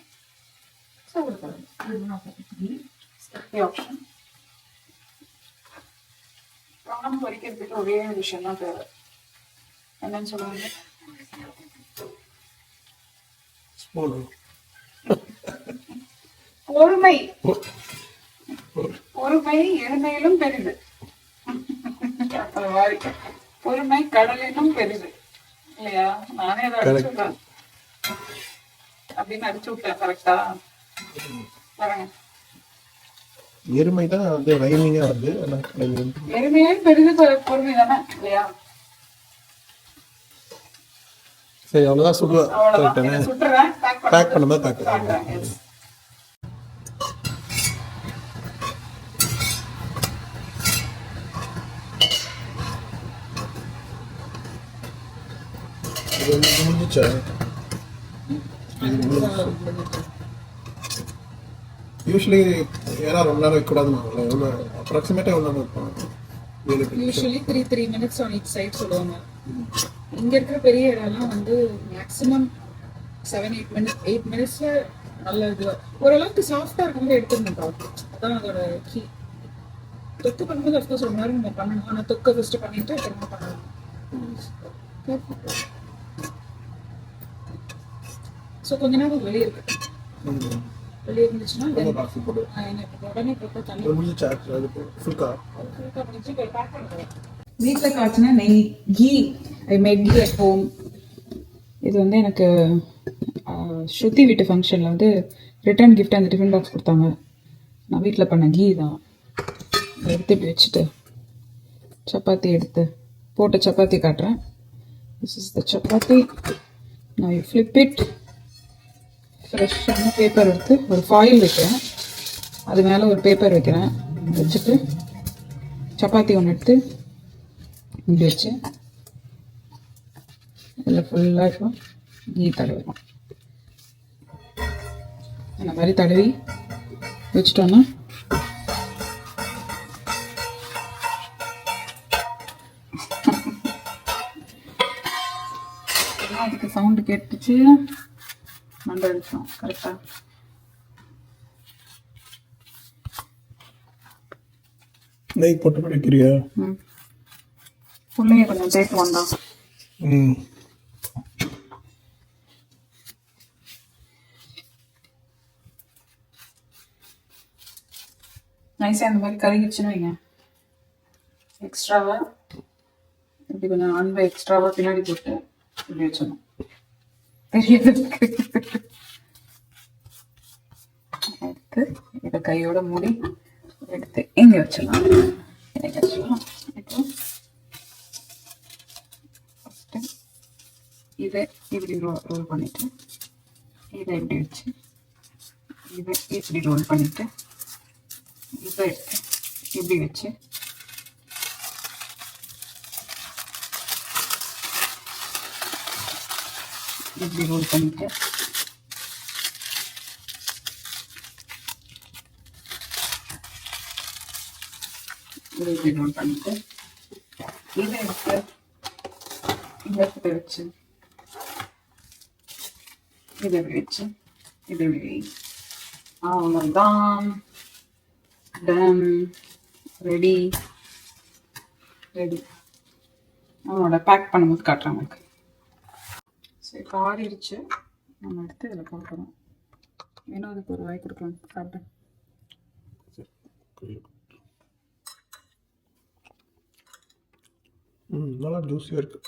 ஆப்ஷன். ப்ரான் பொரிக்கிறதுக்கு ஒரே விஷயம் தான் தேவை. என்னன்னு சொல்லுவாங்க? பொறுமை. பொறுமை எருமையிலும் பெரிது. பொறுமை கடலிலும் பெரிது. இல்லையா? நானே அதை அடிச்சு விட்டேன் அப்படின்னு அடிச்சு விட்டேன். கரெக்டா பாருங்க. எருமை தான் வந்து ரைமிங்கா வருது. எருமையே பெரிது பொறுமை தானே இல்லையா? சரி அவ்வளோதான் சுடுவேன். அவ்வளவுதான். சுட்டுறேன். பேக் பண்ணும்போது பேக் பண்ணுறேன். Yes. இது முடிஞ்சிச்சா? யூஸ்வலி ஏன்னா ரொம்ப நேரம் வைக்கக்கூடாதுன்னு எவ்வளோ அப்ராக்சிமேட்டாக எவ்வளோ நேரம் வைப்பாங்க? Usually 3 minutes on each side சொல்லுவாங்க. இங்க இருக்கிற பெரிய இடம்லாம் வந்து மேக்ஸிமம் 8 மினிட்ஸ்ல நல்ல இது ஓரளவுக்கு சாஃப்டா இருக்கும்போது எடுத்துருந்தோம். அதான் அதோட கீ. தொக்கு பண்ணும்போது அஃப்கோர்ஸ் ரொம்ப நேரம் நம்ம பண்ணணும். ஆனால் தொக்கை ஃபஸ்ட்டு பண்ணிட்டு அப்புறமா பண்ணணும். ஸோ கொஞ்ச நேரம் வெளியே இருக்கு. வெளியே இருந்துச்சுன்னா உடனே போட்டு தண்ணி வீட்டில் காய்ச்சினா நெய் ghee. I made ghee at home. இது வந்து எனக்கு ஸ்ருதி வீட்டு ஃபங்க்ஷனில் வந்து ரிட்டர்ன் கிஃப்ட் அந்த டிஃபன் பாக்ஸ் கொடுத்தாங்க. நான் வீட்டில் பண்ண கீ தான். எடுத்து இப்படி வச்சுட்டு சப்பாத்தி எடுத்து போட்டு சப்பாத்தி காட்டுறேன். This is the chapati. நான் யூ ஃப்ளிப் இட். ஃப்ரெஷ்ஷான பேப்பர் எடுத்து ஒரு ஃபாயில் வைக்கிறேன். அது மேலே ஒரு பேப்பர் வைக்கிறேன். வச்சுட்டு சப்பாத்தி ஒன்று எடுத்து இப்படி வச்சு இதில் ஃபுல்லாக இப்போ கீ தடவுறோம். இந்த மாதிரி தடவி வச்சிட்டோன்னா அதுக்கு சவுண்டு கேட்டுச்சு. மண்டை அடிச்சோம். கரெக்டாக நெய் போட்டு வைக்கிறியா? பிள்ளைங்க கொஞ்சம் சேர்த்து வந்தான். நைஸாக இந்த மாதிரி கருகிடுச்சுன்னு வைங்க. எக்ஸ்ட்ராவாக இப்படி கொஞ்சம் அன்பை எக்ஸ்ட்ராவாக பின்னாடி போட்டு இப்படி வச்சிடணும். தெரியறதுக்கு எடுத்து இதை கையோட மூடி எடுத்து இங்கே வச்சிடலாம். இப்போ ஃபஸ்ட்டு இதை இப்படி ரோல் பண்ணிவிட்டு இதை இப்படி வச்சு இதை இப்படி ரோல் பண்ணிவிட்டு இதை எடுத்து இப்படி வச்சு இப்படி ரோல் பண்ணிவிட்டு இதை இப்படி ரோல் பண்ணிவிட்டு இதை எடுத்து இந்த இடத்துல வச்சு இதை இப்படி வச்சு இதை இப்படி அவ்வளோதான். டன். ரெடி. அவனோட பேக் பண்ணும்போது காட்டுறேன் உங்களுக்கு. சரி இப்போ ஆறிடுச்சு. நம்ம எடுத்து இதில் போட்டுறோம். வேணும் அதுக்கு ஒரு வாய் கொடுக்கலாம். சாப்பிட்டேன். நல்லா ஜூஸியாக இருக்கு.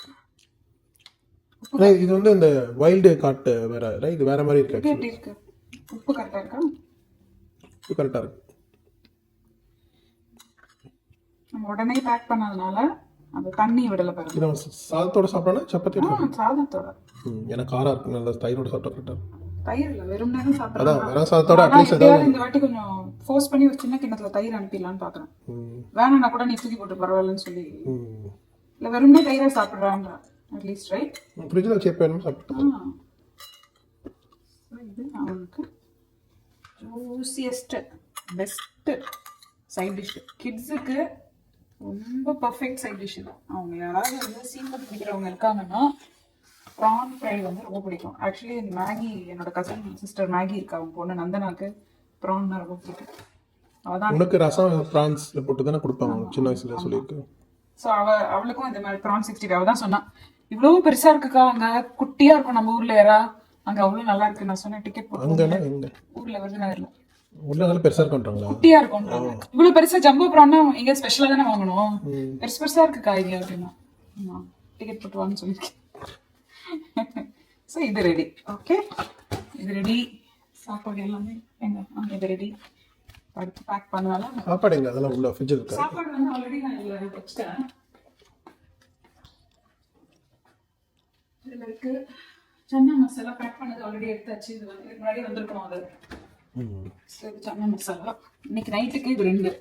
இது வந்து இந்த வைல்டு காட்டு வேற இது வேற மாதிரி இருக்கு. எப்படி இருக்கு? உப்பு கரெக்டாக இருக்கா? உப்பு கரெக்டாக இருக்கு. நம்ம உடனே பேக் பண்ணதுனால அந்த தண்ணி விடலை பாருங்க. இது சாதத்தோட சாப்பிட்டோன்னா சப்பாத்தி சாதத்தோட எனக்கு காரம் இருக்கு. நல்லா தயிரோட சாப்பிட்டா கரெக்டாக இருக்கும். தயிர் இல்லை வெறும் நேரம் சாப்பிட்றேன். அதான் வெறும் சாதத்தோட அட்லீஸ்ட் ஏதாவது இந்த வாட்டி கொஞ்சம் ஃபோர்ஸ் பண்ணி ஒரு சின்ன கிண்ணத்துல தயிர் அனுப்பிடலான்னு பார்க்குறேன். வேணும்னா கூட நீ தூக்கி போட்டு பரவாயில்லன்னு சொல்லி இல்லை வெறும்னே தயிரை சாப்பிட்றாங்க அட்லீஸ்ட் ரைட். ஃப்ரிட்ஜில் வச்சு எப்போ வேணுமோ சாப்பிட்டு. இது அவனுக்கு ஜூசியஸ்ட் பெஸ்ட்டு சைட் டிஷ். கிட்ஸுக்கு ரொம்ப பர்ஃபெக்ட் சைட் டிஷ் தான். அவங்க யாராவது வந்து சீக்கிரம் பிடிக்கிறவங்க இருக்காங்கன்னா ப்ரான் ஃப்ரை வந்து ரொம்ப பிடிக்கும். ஆக்சுவலி மேகி என்னோட கசின் சிஸ்டர் மேகி இருக்கா, அவங்க பொண்ணு நந்தனாக்கு ப்ரான்னா ரொம்ப பிடிக்கும். அவதான் உனக்கு ரசம் ப்ரான்ஸில் போட்டு தானே கொடுப்பாங்க சின்ன வயசுல சொல்லியிருக்கு. ஸோ அவளுக்கும் இந்த மாதிரி ப்ரான் 65 தான் சொன்னான். இவ்வளோ பெருசா இருக்குக்கா, அங்க குட்டியா இருக்கும் நம்ம ஊர்ல யாரா, அங்க அவ்வளோ நல்லா இருக்கு. நான் சொன்னேன் டிக்கெட் போட்டு அங்கன்னா எங்க ஊர்ல விருதுநகர்ல உள்ள பெருசா இருக்குன்றாங்களா? குட்டியா இருக்கும். இவ்வளவு பெருசா ஜம்போ ப்ரான்னா எங்க ஸ்பெஷலா தானே வாங்கணும். பெருசா இருக்குக்கா இங்க அப்படின்னா டிக்கெட் போட்டு வாங்கன்னு சொல்லியிருக்கேன். ஸோ இது ரெடி. ஓகே, இது ரெடி. சாப்பாடு எல்லாமே எங்க இது ரெடி. அடுத்து பேக் பண்ணாலும் சாப்பாடு எங்க அதெல்லாம் உள்ள ஃப்ரிட்ஜ் இருக்கா? சாப்பாடு வந்து ஆல்ரெடி நான் இதில் வச்சுட்டேன். இதில் இருக்கு சன்னா மசாலா பேக் பண்ணது ஆல்ரெடி எடுத்தாச்சு. இது வந்து இதுக்கு முன்னாடி வந்திருக்கணும் அது. ஸோ இது சன்னா மசாலா. இன்னைக்கு நைட்டுக்கு இது 2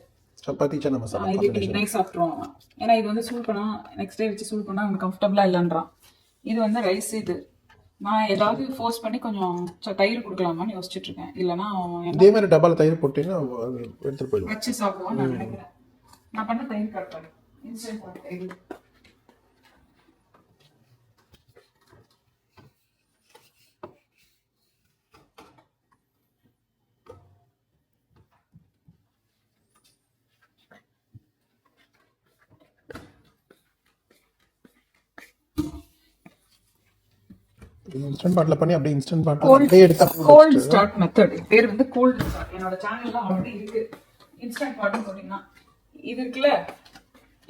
சப்பாத்தி சன்னா மசாலா இது இன்னைக்கு நைட் சாப்பிட்ருவோம். ஏன்னா இது வந்து சூடு பண்ணா நெக்ஸ்ட் டே வச்சு சூடு பண்ணா அவனுக்கு கம்ஃபர்டபுளாக இல்லைன்றான். இது வந்து ரைஸ். இது நான் ஏதாவது ஃபோர்ஸ் பண்ணி கொஞ்சம் தயிர் கொடுக்கலாமான்னு யோசிச்சுட்டு இருக்கேன். இல்லைன்னா இதே மாதிரி டப்பால தயிர் போட்டீங்கன்னா எடுத்துட்டு போயிடுவோம். வச்சு சாப்பிடுவான் நான் நினைக்கிறேன். நான் பண்ண தயிர் காட்டுறேன். இன்ஸ்டன்ட் தயிர். இன்ஸ்டன்ட் பாட்டில் பண்ணி அப்படியே இன்ஸ்டன்ட் பாட்டில் அப்படியே எடுத்தா கோல்ட் ஸ்டார்ட் மெத்தட். பேர் வந்து கோல்ட் ஸ்டார்ட். என்னோட சேனல்ல ஆல்ரெடி இருக்கு. இன்ஸ்டன்ட் பாட்னு போட்டீங்கன்னா இது இருக்குல்ல,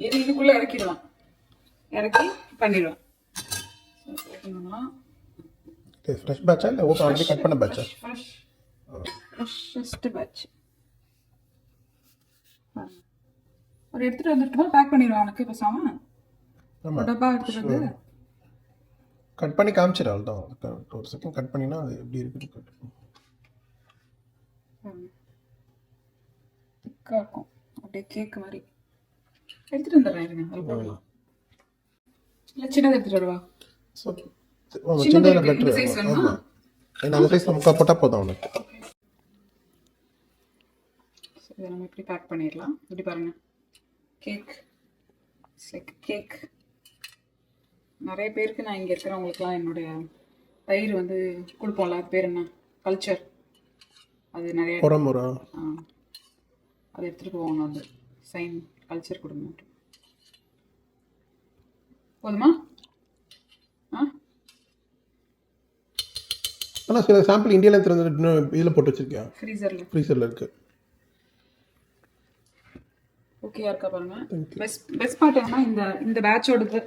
இது இதுக்குள்ள இறக்கிடலாம். இறக்கி பண்ணிடுவேன். ஃப்ரெஷ் பேட்சா இல்லை ஓப்பன் ஆல்ரெடி கட் பண்ண பேட்சா? ஃப்ரெஷ்ஷஸ்ட் பேட்ச். ஒரு எடுத்துட்டு வந்துட்டு பேக் பண்ணிடுவேன். உனக்கு பேசாம ஒரு டப்பா எடுத்துட்டு வந்து கட் பண்ணி காமிச்சிடு. அவ்வளோதான். ஒரு செகண்ட் கட் பண்ணினா அது எப்படி இருக்குன்னு திக்காக இருக்கும். அப்படியே கேக் மாதிரி எடுத்துட்டு வந்துடுறேன். இருங்க அதில் போடலாம். இல்லை சின்னது எடுத்துட்டு வருவா. ஸோ சின்னதில் பெட்ரு. ஆமாம், ஏன்னா அந்த சைஸில் முக்கால் போட்டால் போதும் அவனுக்கு. இதை நம்ம இப்படி பேக் பண்ணிடலாம். இப்படி பாருங்க, கேக் லைக் கேக். நிறைய பேருக்கு நான் இங்கே இருக்கிறவங்களுக்குலாம் என்னுடைய தயிர் வந்து கொடுப்போம்ல, அது பேர் என்ன, கல்ச்சர். அது நிறைய புறமுறை அதை எடுத்துகிட்டு போவாங்க. வந்து சைன் கல்ச்சர் கொடுங்க. போதுமா? ஆனால் சில சாம்பிள் இந்தியாவில் எடுத்துகிட்டு வந்து இதில் போட்டு வச்சிருக்கியா? ஃப்ரீசரில் இருக்குது. ஓகேயா இருக்கா பாருங்க. பெஸ்ட் பார்ட் என்னன்னா இந்த பேட்சோடது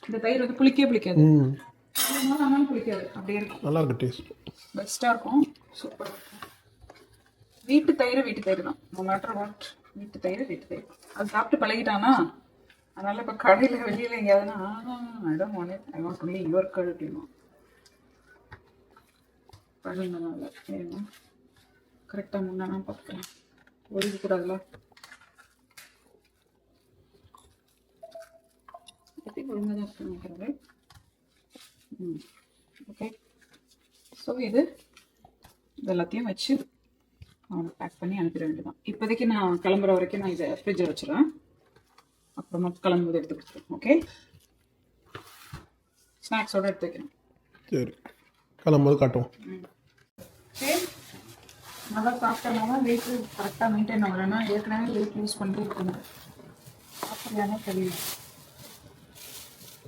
இந்த தயிர் வந்து புளிக்காது. புளிக்காது, அப்படியே இருக்கும். நல்லா இருக்கு, டேஸ்ட் பெஸ்ட்டாக இருக்கும். சூப்பராக இருக்கும். வீட்டு தயிர் தான். நோ மேட்டர் வாட், வீட்டு தயிர். அது சாப்பிட்டு பழகிட்டானா, அதனால இப்போ கடையில் வெளியில் எங்கேயாவதுன்னா ஐடம் ஒன்லி யுவர் கட் அப்படின்னா பழகினதால ஏன்னா கரெக்டாக முன்னா நான் பார்க்குறேன். ஒதுக்க கூடாதுல. ஒழுங்காக தான் இருக்குன்னு நினைக்கிறேன். ஓகே, ஸோ இது எல்லாத்தையும் வச்சு அவனை பேக் பண்ணி அனுப்பிட வேண்டியதான். இப்போதைக்கு நான் கிளம்புற வரைக்கும் நான் இதை ஃப்ரிட்ஜில் வச்சுருவேன். அப்புறமா கிளம்பும்போது எடுத்து கொடுத்துருவேன். ஓகே, ஸ்நாக்ஸோடு எடுத்து வைக்கணும். சரி, கிளம்பும்போது காட்டுவோம். சரி, நல்லா சாப்பிட்டனால வெயிட் கரெக்டாக மெயின்டைன் ஆகலைன்னா ஏற்கனவே வெயிட் யூஸ் பண்ணிட்டு இருக்கணும். அப்படியானே தெரியல.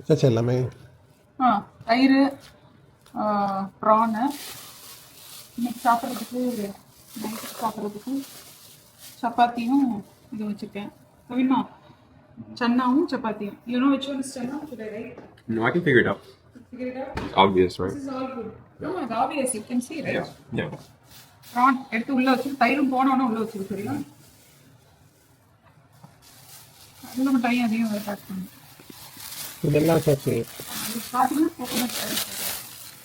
சரி, எல்லாமே தயிர், ப்ரானு, இன்னைக்கு சாப்பிட்றதுக்கு நைட்டுக்கு சாப்பிட்றதுக்கு சப்பாத்தியும் இது வச்சுருக்கேன். கவினா சன்னாவும் சப்பாத்தியும். You know which one is channa today, right? No, I can figure it out. Figure it out? It's obvious, right? This is all good. No, it's obvious. You can see, right? Yeah. Prawn எடுத்து உள்ளே வச்சு தயிரும் போனோன்னா உள்ளே வச்சுருக்கு. சரியா? அதில் நம்ம டைம் அதிகம் பேக் பண்ணணும். இதெல்லாம் சேர்த்து பார்த்தீங்கன்னா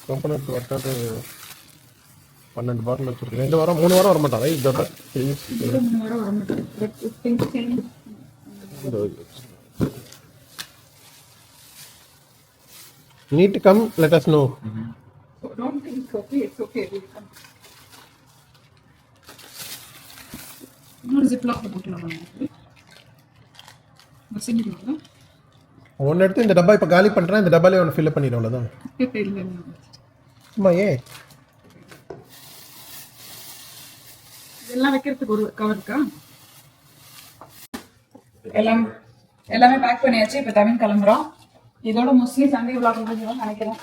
கோகோனட் வாட்டர் 12 பாட்டில் வச்சுருக்கு. 2 வாரம் 3 வாரம் வர மாட்டாங்க. இதோட 3 வாரம் வர மாட்டாங்க. Need to come, let us know. Don't think okay, it's okay. We'll come. இன்னொரு ஜிப்லாக் போட்டுக்கலாம். மசிஞ்சிடுவாங்க. ஒன்று எடுத்து இந்த டப்பா இப்போ காலி பண்ணுறேன். இந்த டப்பாலே ஒன்று ஃபில்அப் பண்ணிடும். அவ்வளோதான். சும்மா ஏன் இதெல்லாம் வைக்கிறதுக்கு ஒரு கவர் இருக்கா? எல்லாமே பேக் பண்ணியாச்சு. இப்போ தமிழ் கிளம்புறோம். இதோட மோஸ்ட்லி சண்டே விளாக் முடிஞ்சிடும் நினைக்கிறேன்.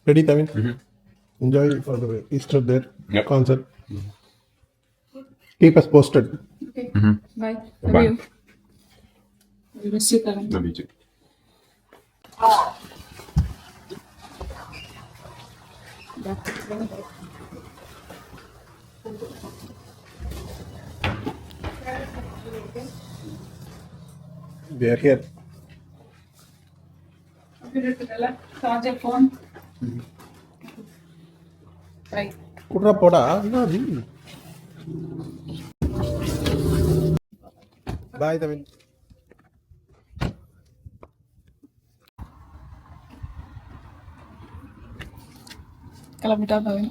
Ready, Tavin? Enjoy for the Easter there concert. Keep us posted. Okay. Bye. Love you. I miss you, Karan. Love you too. they are here. Charger phone right. குட்ரா போடா. Bye தவின். கிளம்பிட்டா தவின்.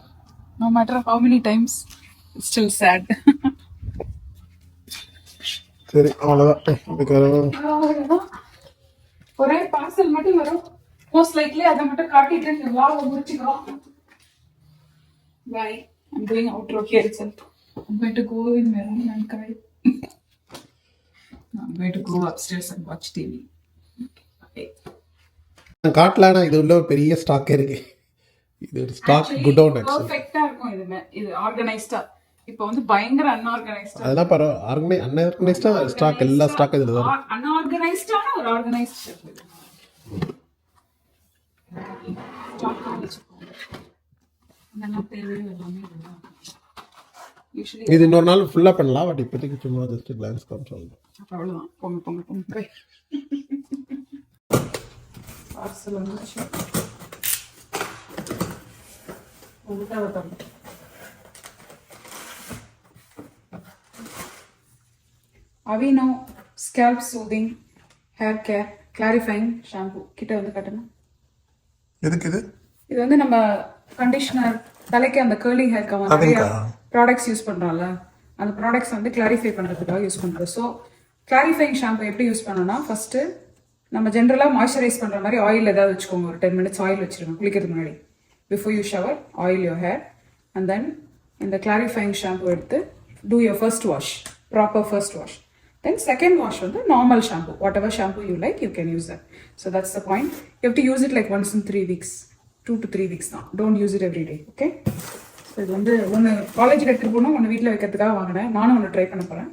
No matter how many times, it's still sad. சரி அவ்வளோதான். ஒரே parcel மட்டும் வரும். Most likely அதை மட்டும் காட்டிட்டு vlog முடிச்சுக்கிறோம். Bye. I'm doing outro here itself. I'm going to go in my room and cry. I'm going to go upstairs and watch TV. Okay. காட்டலானா இது உள்ள ஒரு பெரிய ஸ்டாக் இருக்கு. இது ஒரு ஸ்டாக் குடவுன் ஆக்சுவலி. பெர்ஃபெக்ட்டா இருக்கும் இது ஆர்கனைஸ்டா. இப்போ வந்து பயங்கர அன்ஆர்கனைஸ்டா. அதெல்லாம் பரவாயில்ல. அன்ஆர்கனைஸ்டா ஸ்டாக் எல்லா ஸ்டாக் இதுல வரும். அன்ஆர்கனைஸ்டான ஒரு ஆர்கனைஸ்ட் இது இன்னொரு நாள் ஃபுல்லா பண்ணலாம். பட் இப்போதைக்கு சும்மா ஜஸ்ட் கிளான்ஸ் காமிச்சோம். அவ்வளவுதான். பொங்க பார்சல் வந்துச்சு. Aveeno scalp soothing hair care clarifying shampoo கிட்ட வந்து கட்டணும். எதுக்கு இது? இது வந்து நம்ம கண்டிஷனர் தலைக்கு அந்த கேர்லிங் ஹேர்க்கு நிறைய ப்ராடக்ட்ஸ் யூஸ் பண்றோம்ல, அந்த ப்ராடக்ட்ஸ் வந்து கிளாரிஃபை பண்றதுக்காக யூஸ் பண்றோம். ஸோ கிளாரிஃபைங் ஷாம்பு எப்படி யூஸ் பண்ணணும்னா, ஃபர்ஸ்ட் நம்ம ஜென்ரலாக மாய்ஸ்சரைஸ் பண்ற மாதிரி ஆயில் ஏதாவது வச்சுக்கோங்க. ஒரு 10 minutes ஆயில் வச்சிருங்க குளிக்கிறதுக்கு முன்னாடி. Before you shower oil your hair and then இந்த கிளாரிஃபைங் ஷாம்பு எடுத்து do your first wash, proper first wash. Then second wash வந்து normal shampoo, whatever shampoo you like you can use that. So that's the point. You have to use it like once in 3 weeks, 2 to 3 weeks தான். Don't use it every day. Okay. So இது வந்து ஒன்று காலேஜுக்கு எடுத்துகிட்டு போகணும், ஒன்று வீட்டில் வைக்கிறதுக்காக வாங்கினேன். நானும் ஒன்று ட்ரை பண்ண போகிறேன்.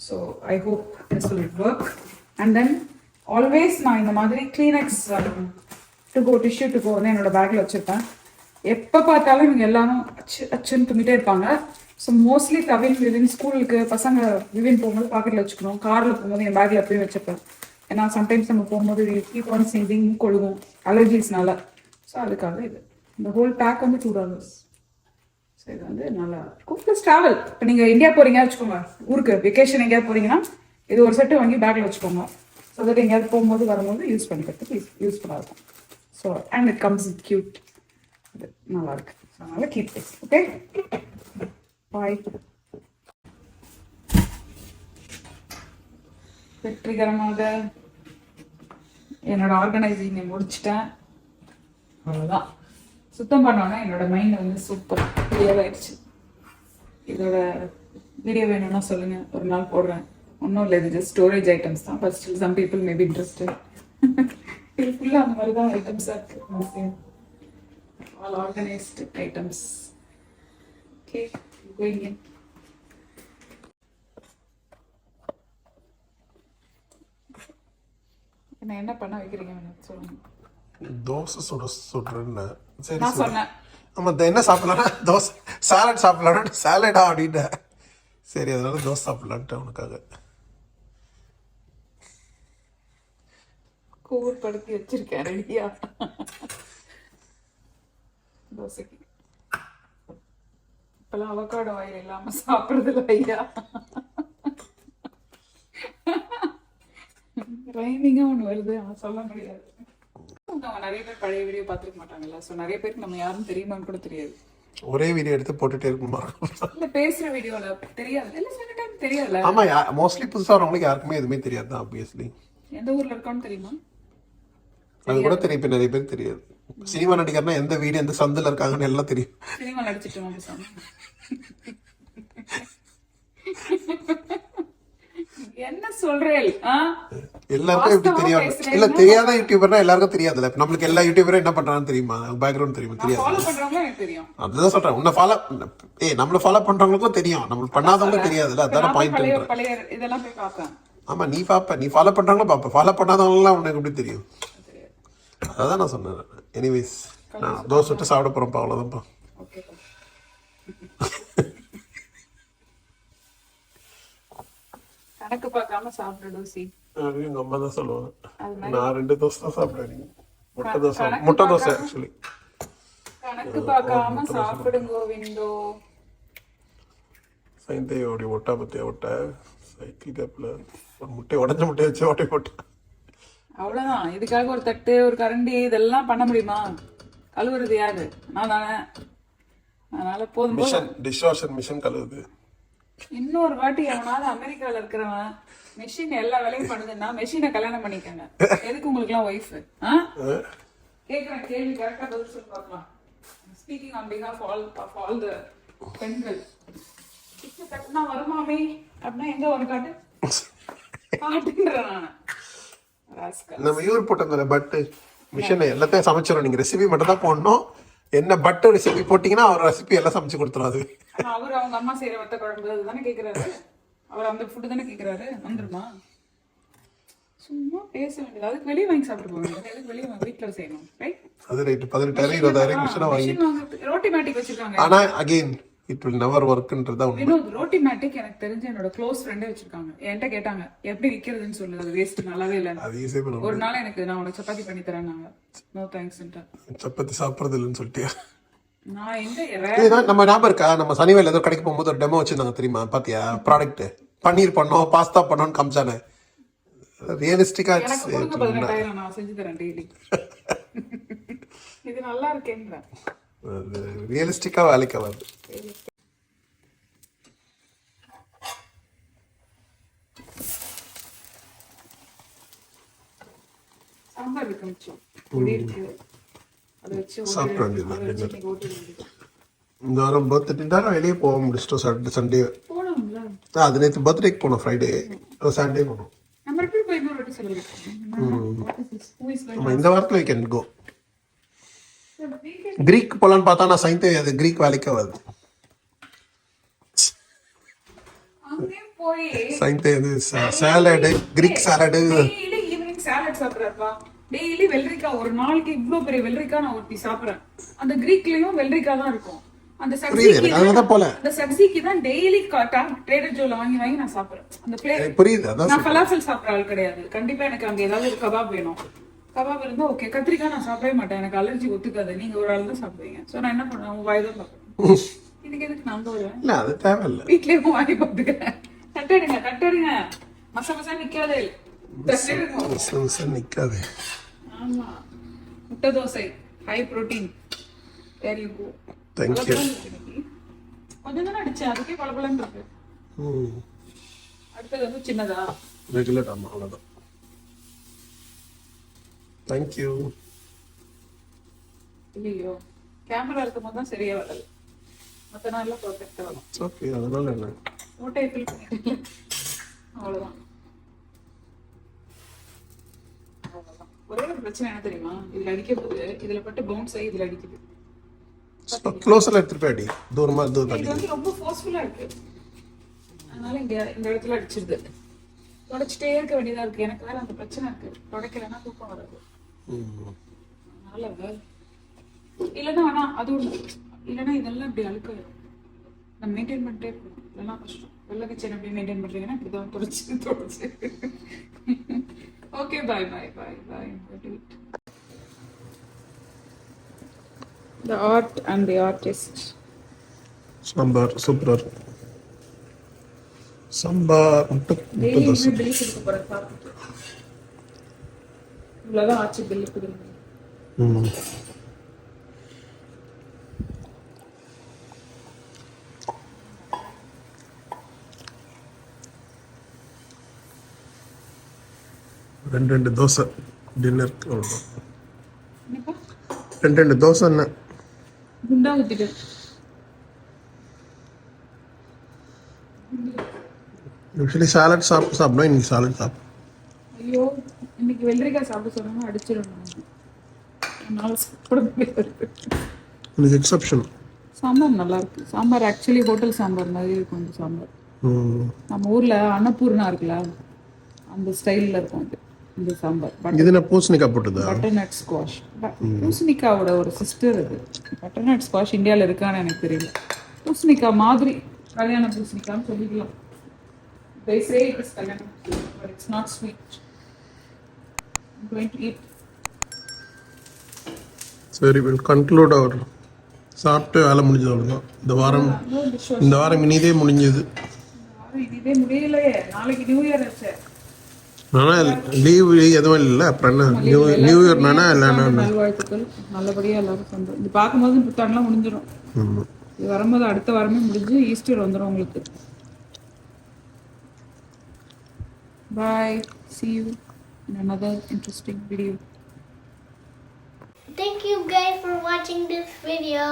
So I hope this will work. And then always நான் இந்த மாதிரி கிளீனெக்ஸ் டிஷ்யூ டு கோ வந்து என்னோட பேக்கில் வச்சுருப்பேன். எப்போ பார்த்தாலும் இவங்க எல்லாரும் அச்சுன்னு தும்பிட்டே இருப்பாங்க. ஸோ மோஸ்ட்லி விவின் ஸ்கூலுக்கு பசங்க விவின் போகும்போது பாக்கெட்டில் வச்சுக்கணும். காரில் போகும்போது என் பேக்கில் எப்பயும் வச்சுப்பேன். ஏன்னா சம்டைம்ஸ் நம்ம போகும்போது கீப் ஆன் சீசிங் கொழுகும் அலர்ஜிஸ்னால. ஸோ அதுக்காக இது இந்த ஹோல் பேக் வந்து $2. ஸோ இது வந்து நல்லா இருக்கும். ப்ளஸ் ட்ராவல், இப்போ நீங்கள் இந்தியா போகிறீங்க வச்சுக்கோங்க, ஊருக்கு வெக்கேஷன் எங்கேயாவது போகிறீங்கன்னா இது ஒரு செட்டு வாங்கி பேக்கில் வச்சுக்கோங்க. ஸோ தட் எங்கேயாவது போகும்போது வரும்போது யூஸ் பண்ணிக்கிறதுக்கு யூஸ்ஃபுல்லாக இருக்கும். So and it comes in cute. இது நல்லா இருக்கு. ஸோ அதனால கீப் திஸ். ஓகே, பாய். வெற்றிகரமாக என்னோட ஆர்கனைசிங்கை முடிச்சிட்டேன். அவ்வளோதான். சுத்தம் பண்ணோன்னா என்னோட மைண்ட் வந்து சூப்பர் கிளியர் ஆயிடுச்சு. இதோட வீடியோ வேணும்னா சொல்லுங்க, ஒரு நாள் போடுறேன். ஒன்றும் இல்லை, இது ஜஸ்ட் ஸ்டோரேஜ் ஐட்டம்ஸ் தான். But still some people maybe interested. இது ஃபுல்லாக அந்த மாதிரி தான் ஐட்டம்ஸாக இருக்குது. All organised items. Okay, going in. நான் என்ன பண்ண வைக்கிறீங்க சொல்லுங்க. தோசை சுடுறேன்னு சரி நான் சொன்னேன். ஆமாம், என்ன சாப்பிட்லான்னா தோசை, சாலட் சாப்பிட்லான்னா சாலடா அப்படின்ட்டேன். சரி, அதனால தோசை சாப்பிட்லான்ட்டு அவனுக்காக கூர்படுத்தி வச்சிருக்கேன் ரெடியா தோசைக்கு. இப்பெல்லாம் அவகாடோ ஆயில் இல்லாம சாப்பிடுறது ஐயா. ரைமிங்கா ஒன்று வருது, அவன் சொல்ல முடியாது. நிறைய பேர் பழைய வீடியோ பார்த்துருக்க மாட்டாங்கல்ல. ஸோ நிறைய பேருக்கு நம்ம யாரும் தெரியுமான்னு கூட தெரியாது. ஒரே வீடியோ எடுத்து போட்டுட்டே இருக்குமா? இல்ல பேசுற வீடியோல தெரியாது. இல்ல சில டைம் தெரியாதுல்ல. ஆமா, மோஸ்ட்லி புதுசா வரவங்களுக்கு யாருக்குமே எதுவுமே தெரியாது தான். ஆப்வியஸ்லி எந்த ஊர்ல இருக்கோன்னு தெரியுமா? அது கூட தெரியும். இப்போ நிறைய பேருக்கு தெரியாது. சினிமா நடிகர்னா எந்த வீடு எந்த சந்தில் இருக்காங்கன்னு எல்லாம் தெரியும். சினிமா நடிச்சிட்டு என்ன சொல்றேன்? எல்லாருக்கும் எப்படி தெரியும்? இல்ல தெரியாத யூடியூபர்னா எல்லாருக்கும் தெரியாதுல்ல. நம்மளுக்கு எல்லா யூடியூபரும் என்ன பண்றான்னு தெரியுமா? பேக்ரவுண்ட் தெரியுமா? தெரியாது. அதுதான் சொல்றேன். உன்னை ஃபாலோ நம்மள ஃபாலோ பண்றவங்களுக்கும் தெரியும், நம்மளுக்கு பண்ணாதவங்களுக்கும் தெரியாதுல்ல. அதான பாயிண்ட். ஆமா, நீ பாப்ப, நீ ஃபாலோ பண்றவங்களும் பாப்ப, ஃபாலோ பண்ணாதவங்க எல்லாம் உனக்கு எப்படி தெரியும்? அதான் நான் சொன்னேன். எனிவேஸ் நான் தோசை சுட்டு சாப்பிட போகிறேன்ப்பா, அவ்வளோதான்ப்பா. ஓகே. கணக்கு பார்க்காம சாப்பிடு லூசி. அது எங்கள் அம்மா தான் சொல்லுவாங்க. அது மாதிரி நான் 2 தோசை தான் சாப்பிடுவேன். முட்டை தோசை ஆக்சுவலி. கணக்கு பார்க்காம சாப்பிடுங்க விண்டோ. சைந்தையோடைய ஒட்டா பற்றியா ஒட்டை சைக்கிள் கேப்பில் ஒரு உடஞ்ச முட்டையை வச்சு ஓட்டி போட்டேன். அவ்வளவுதான். இதுக்காக ஒரு தட்டு ஒரு கரண்டி இதெல்லாம் பண்ண முடியுமா? கழுவுறது யாரு? நான் தானே. அதனால போதும். மிஷன் டிஷ் வாஷர் மிஷின் கழுவுது. இன்னொரு வாட்டி எவனாவது அமெரிக்கால இருக்கிறவன் மெஷின் எல்லா வேலையும் பண்ணுதுன்னா மெஷினை கல்யாணம் பண்ணிக்கங்க. எதுக்கு உங்களுக்கு எல்லாம் ஒய்ஃப்? கேக்குற கேள்வி கரெக்டா பதில் சொல்லி பார்க்கலாம். Speaking on behalf all the பெண்கள். கிச்சன் தட்டுனா வருமாமே அப்படின்னா எங்க ஒரு காட்டு காட்டுன்றேன் நான். நம்ம இவர் போட்டோம் பட்டு மிஷினை எல்லாத்தையும் சமைச்சிடும். நீங்க ரெசிபி மட்டும் தான் போடணும். என்ன பட்டு ரெசிபி போட்டீங்கன்னா அவர் ரெசிபி எல்லாம் சமைச்சு கொடுத்துரும். அது அவர் அவங்க அம்மா செய்யற வத்த குழம்பு அதுதானே கேக்குறாரு. அவர் அந்த ஃபுட்டு தானே கேக்குறாரு. வந்துருமா? சும்மா பேச வேண்டியது. அதுக்கு வெளியே வாங்கி சாப்பிட்டு போக வேண்டியது. அதுக்கு வெளியே வீட்டுல செய்யணும். ரைட்? அது ரைட். 18,000 20,000 மிஷினை வாங்கி. ரோட்டி மேட்டிக் வச்சிருக்காங்க. ஆனா அகைன் இட் வில் நெவர் ஒர்க்ன்றதா உண்மை. வினோத், ரோட்டி மேட்டிக் எனக்கு தெரிஞ்ச என்னோட க்ளோஸ் ஃப்ரெண்டே வச்சிருக்காங்க. என்கிட்ட கேட்டாங்க எப்படி விற்கிறதுன்னு சொல்லு. அது வேஸ்ட் நல்லாவே இல்லை. அது ஈஸியாக பண்ணுவோம். ஒரு நாள் எனக்கு நான் உனக்கு சப்பாத்தி பண்ணி தரேன்னாங்க. நோ தேங்க்ஸ்ன்ட்டேன். சப்பாத்தி சாப்பிட்றது இல்லைன்னு சொல்லிட்டியா? நான் எங்க இதுதான் நம்ம ஞாபகம் இருக்கா? நம்ம சனிவேல ஏதோ கடைக்கு போகும்போது ஒரு டெமோ வச்சிருந்தாங்க தெரியுமா? பாத்தியா ப்ராடக்ட்? பன்னீர் பண்ணோம், பாஸ்தா பண்ணோம்னு காமிச்சானே. ரியலிஸ்டிக்கா எனக்கு கொடுங்க 18,000 நான் செஞ்சு தரேன் டெய்லி. இது நல்லா இருக்கேன்றேன். ரியலிஸ்டிக்கா வேலைக்கு ஆகாது. சாம்பார் இருக்கு மிச்சம். பொடி இருக்கு. அதை வச்சு சாப்பிட வேண்டியது. ஓட்டி இந்த வாரம் பர்த்டே தான் வெளியே போக முடிச்சிட்டோம். சாட்டர்டே சண்டே போனோம்ல. அது நேற்று பர்த்டேக்கு போனோம். ஃப்ரைடே சண்டே போனோம். நம்ம எப்படி போய் இன்னொரு வாட்டி செலிப்ரேட் நம்ம இந்த வாரத்தில் we can go. கிரீக் போலான்னு பார்த்தா நான் சைன்தே அது கிரீக் வேலைக்கு ஆகாது. அங்கேயும் போய் சைன்தே அது salad Greek salad daily evening salad சாப்பிடுறப்பா. டெய்லி வெள்ளரிக்காய் ஒரு நாளைக்கு இவ்ளோ பெரிய வெள்ளரிக்காய் நான் ஒருத்தி சாப்பிடுறேன். அந்த கிரீக்லயும் வெள்ளரிக்காய் தான் இருக்கும். அந்த சப்ஜிக்கு தான் டெய்லி ட்ரேடர் ஜோல வாங்கி வாங்கி நான் சாப்பிடுறேன். அந்த பிளேட் புரியுது. அதான் நான் ஃபலாஃபல் சாப்பிடுற ஆள் கிடையாது. கண்டிப்பா எனக்கு அங்க ஏதாவது ஒரு கபாப் வேணும். கபாப் இருந்தா ஓகே. கத்திரிக்காய் நான் சாப்பிடவே மாட்டேன். எனக்கு அலர்ஜி ஒத்துக்காது. நீங்க ஒரு ஆள் தான் சாப்பிடுவீங்க. சோ நான் என்ன பண்ணுவேன்? உங்க வாய் தான் பார்ப்பேன். இதுக்கு எதுக்கு நான் வருவேன்? இல்ல அது தேவையில்லை. வீட்லயே வாங்கி பார்த்துக்கிறேன். தட்டுடுங்க மச மசா நிக்காதே. நிக்காது. ஆமா. முட்டை dosa high protein. There you go. Thank you. கொஞ்சம் தானே அடிச்சேன். அதுக்கே பளபளன்னு இருக்கு. அடுத்தது வந்து சின்னதா ரெகுலர். ஆமா அவ்வளோதான். தேங்க்யூ. இல்லையோ கேமரா இருக்கும் போது தான் சரியா வரல. மற்ற நாள்லாம் பர்ஃபெக்டா வரும். ஓகே. அதனால என்ன ஓட்டையை ஃபில் பண்ணிட்டு அவ்வளோதான். ஒரே ஒரு பிரச்சனை என்ன தெரியுமா? இதுல அடிக்கும் போது இதுல பட்டு பவுன்ஸ் ஆகி இதுல அடிக்குது. க்ளோஸ்ல எடுத்துட்டு போய் அடி. தூரமா இது வந்து ரொம்ப ஃபோர்ஸ்ஃபுல்லா இருக்கு. அதனால இந்த இடத்துல அடிச்சிருது. தொடச்சிட்டே இருக்க வேண்டியதா இருக்கு. எனக்கு வேற அந்த பிரச்சனை இருக்கு. தொடக்கலைன்னா தூக்கம் வராது. அதனால இல்லைன்னா ஆனா அது ஒண்ணு. இல்லைன்னா இதெல்லாம் இப்படி அழுக்க நம்ம மெயின்டைன் பண்ணிட்டே இருக்கணும். இதெல்லாம் கஷ்டம். வெள்ளை கிச்சன் எப்படி மெயின்டைன் பண்றீங்கன்னா இப்படிதான் தொடச்சு okay. Bye. The art and the artist. Sambar super. Sambar முட்டை தோசை. பில் கொடுக்க போறேன் சாப்பிட்டு. இவ்வளவுதான் ஆச்சு பில் கொடுங்க. ரெண்டு தோசை டின்னருக்கு. என்னப்பா 2 தோசை. என்ன குண்டா ஊத்திட்டு யூஸ்வலி சாலட் சாப்பிடணும். இன்னைக்கு சாலட் சாப்பிடும். ஐயோ இன்னைக்கு வெள்ளரிக்காய் சாப்பிட சொன்னா அடிச்சிடணும். என்னால சாப்பிட முடியாது. இது எக்ஸப்ஷன். சாம்பார் நல்லா இருக்கு. சாம்பார் ஆக்சுவலி ஹோட்டல் சாம்பார் மாதிரி இருக்கும். இந்த சாம்பார் நம்ம ஊர்ல அன்னபூர்ணா இருக்குல்ல அந்த ஸ்டைல்ல இருக்கும். அது இந்த சாம்பார் இது நான் பூசணிக்காய் போட்டுதா? Butternut squash. பூசணிக்காவோட ஒரு சிஸ்டர் இது. பட்டர்நட் ஸ்குவாஷ் இந்தியாவில் இருக்கான்னு எனக்கு தெரியல. பூசணிக்காய் மாதிரி கல்யாண பூசணிக்கான்னு சொல்லிக்கலாம். They say it is கல்யாண பூசணிக்காய், but it's not sweet. I'm going to eat. சரி, வில் கன்க்ளூட் அவர். சாப்பிட்டு வேலை முடிஞ்சது அவ்வளோதான். இந்த வாரம் இனிதே முடிஞ்சது. இதே முடியலையே, நாளைக்கு நியூ இயர் ஆச்சு. ஆனால் லீவு எதுவும் இல்லை. அப்புறம் என்ன நியூ இயர்னா இல்லைன்னா நல்வாழ்த்துக்கள். நல்லபடியாக எல்லாரும் சந்தோஷம். இது பார்க்கும்போது புத்தாண்டெலாம் முடிஞ்சிடும். இது வரும்போது அடுத்த வாரமே முடிஞ்சு ஈஸ்டர் வந்துடும் உங்களுக்கு. Bye. See you in another interesting video. Thank you guys for watching this video.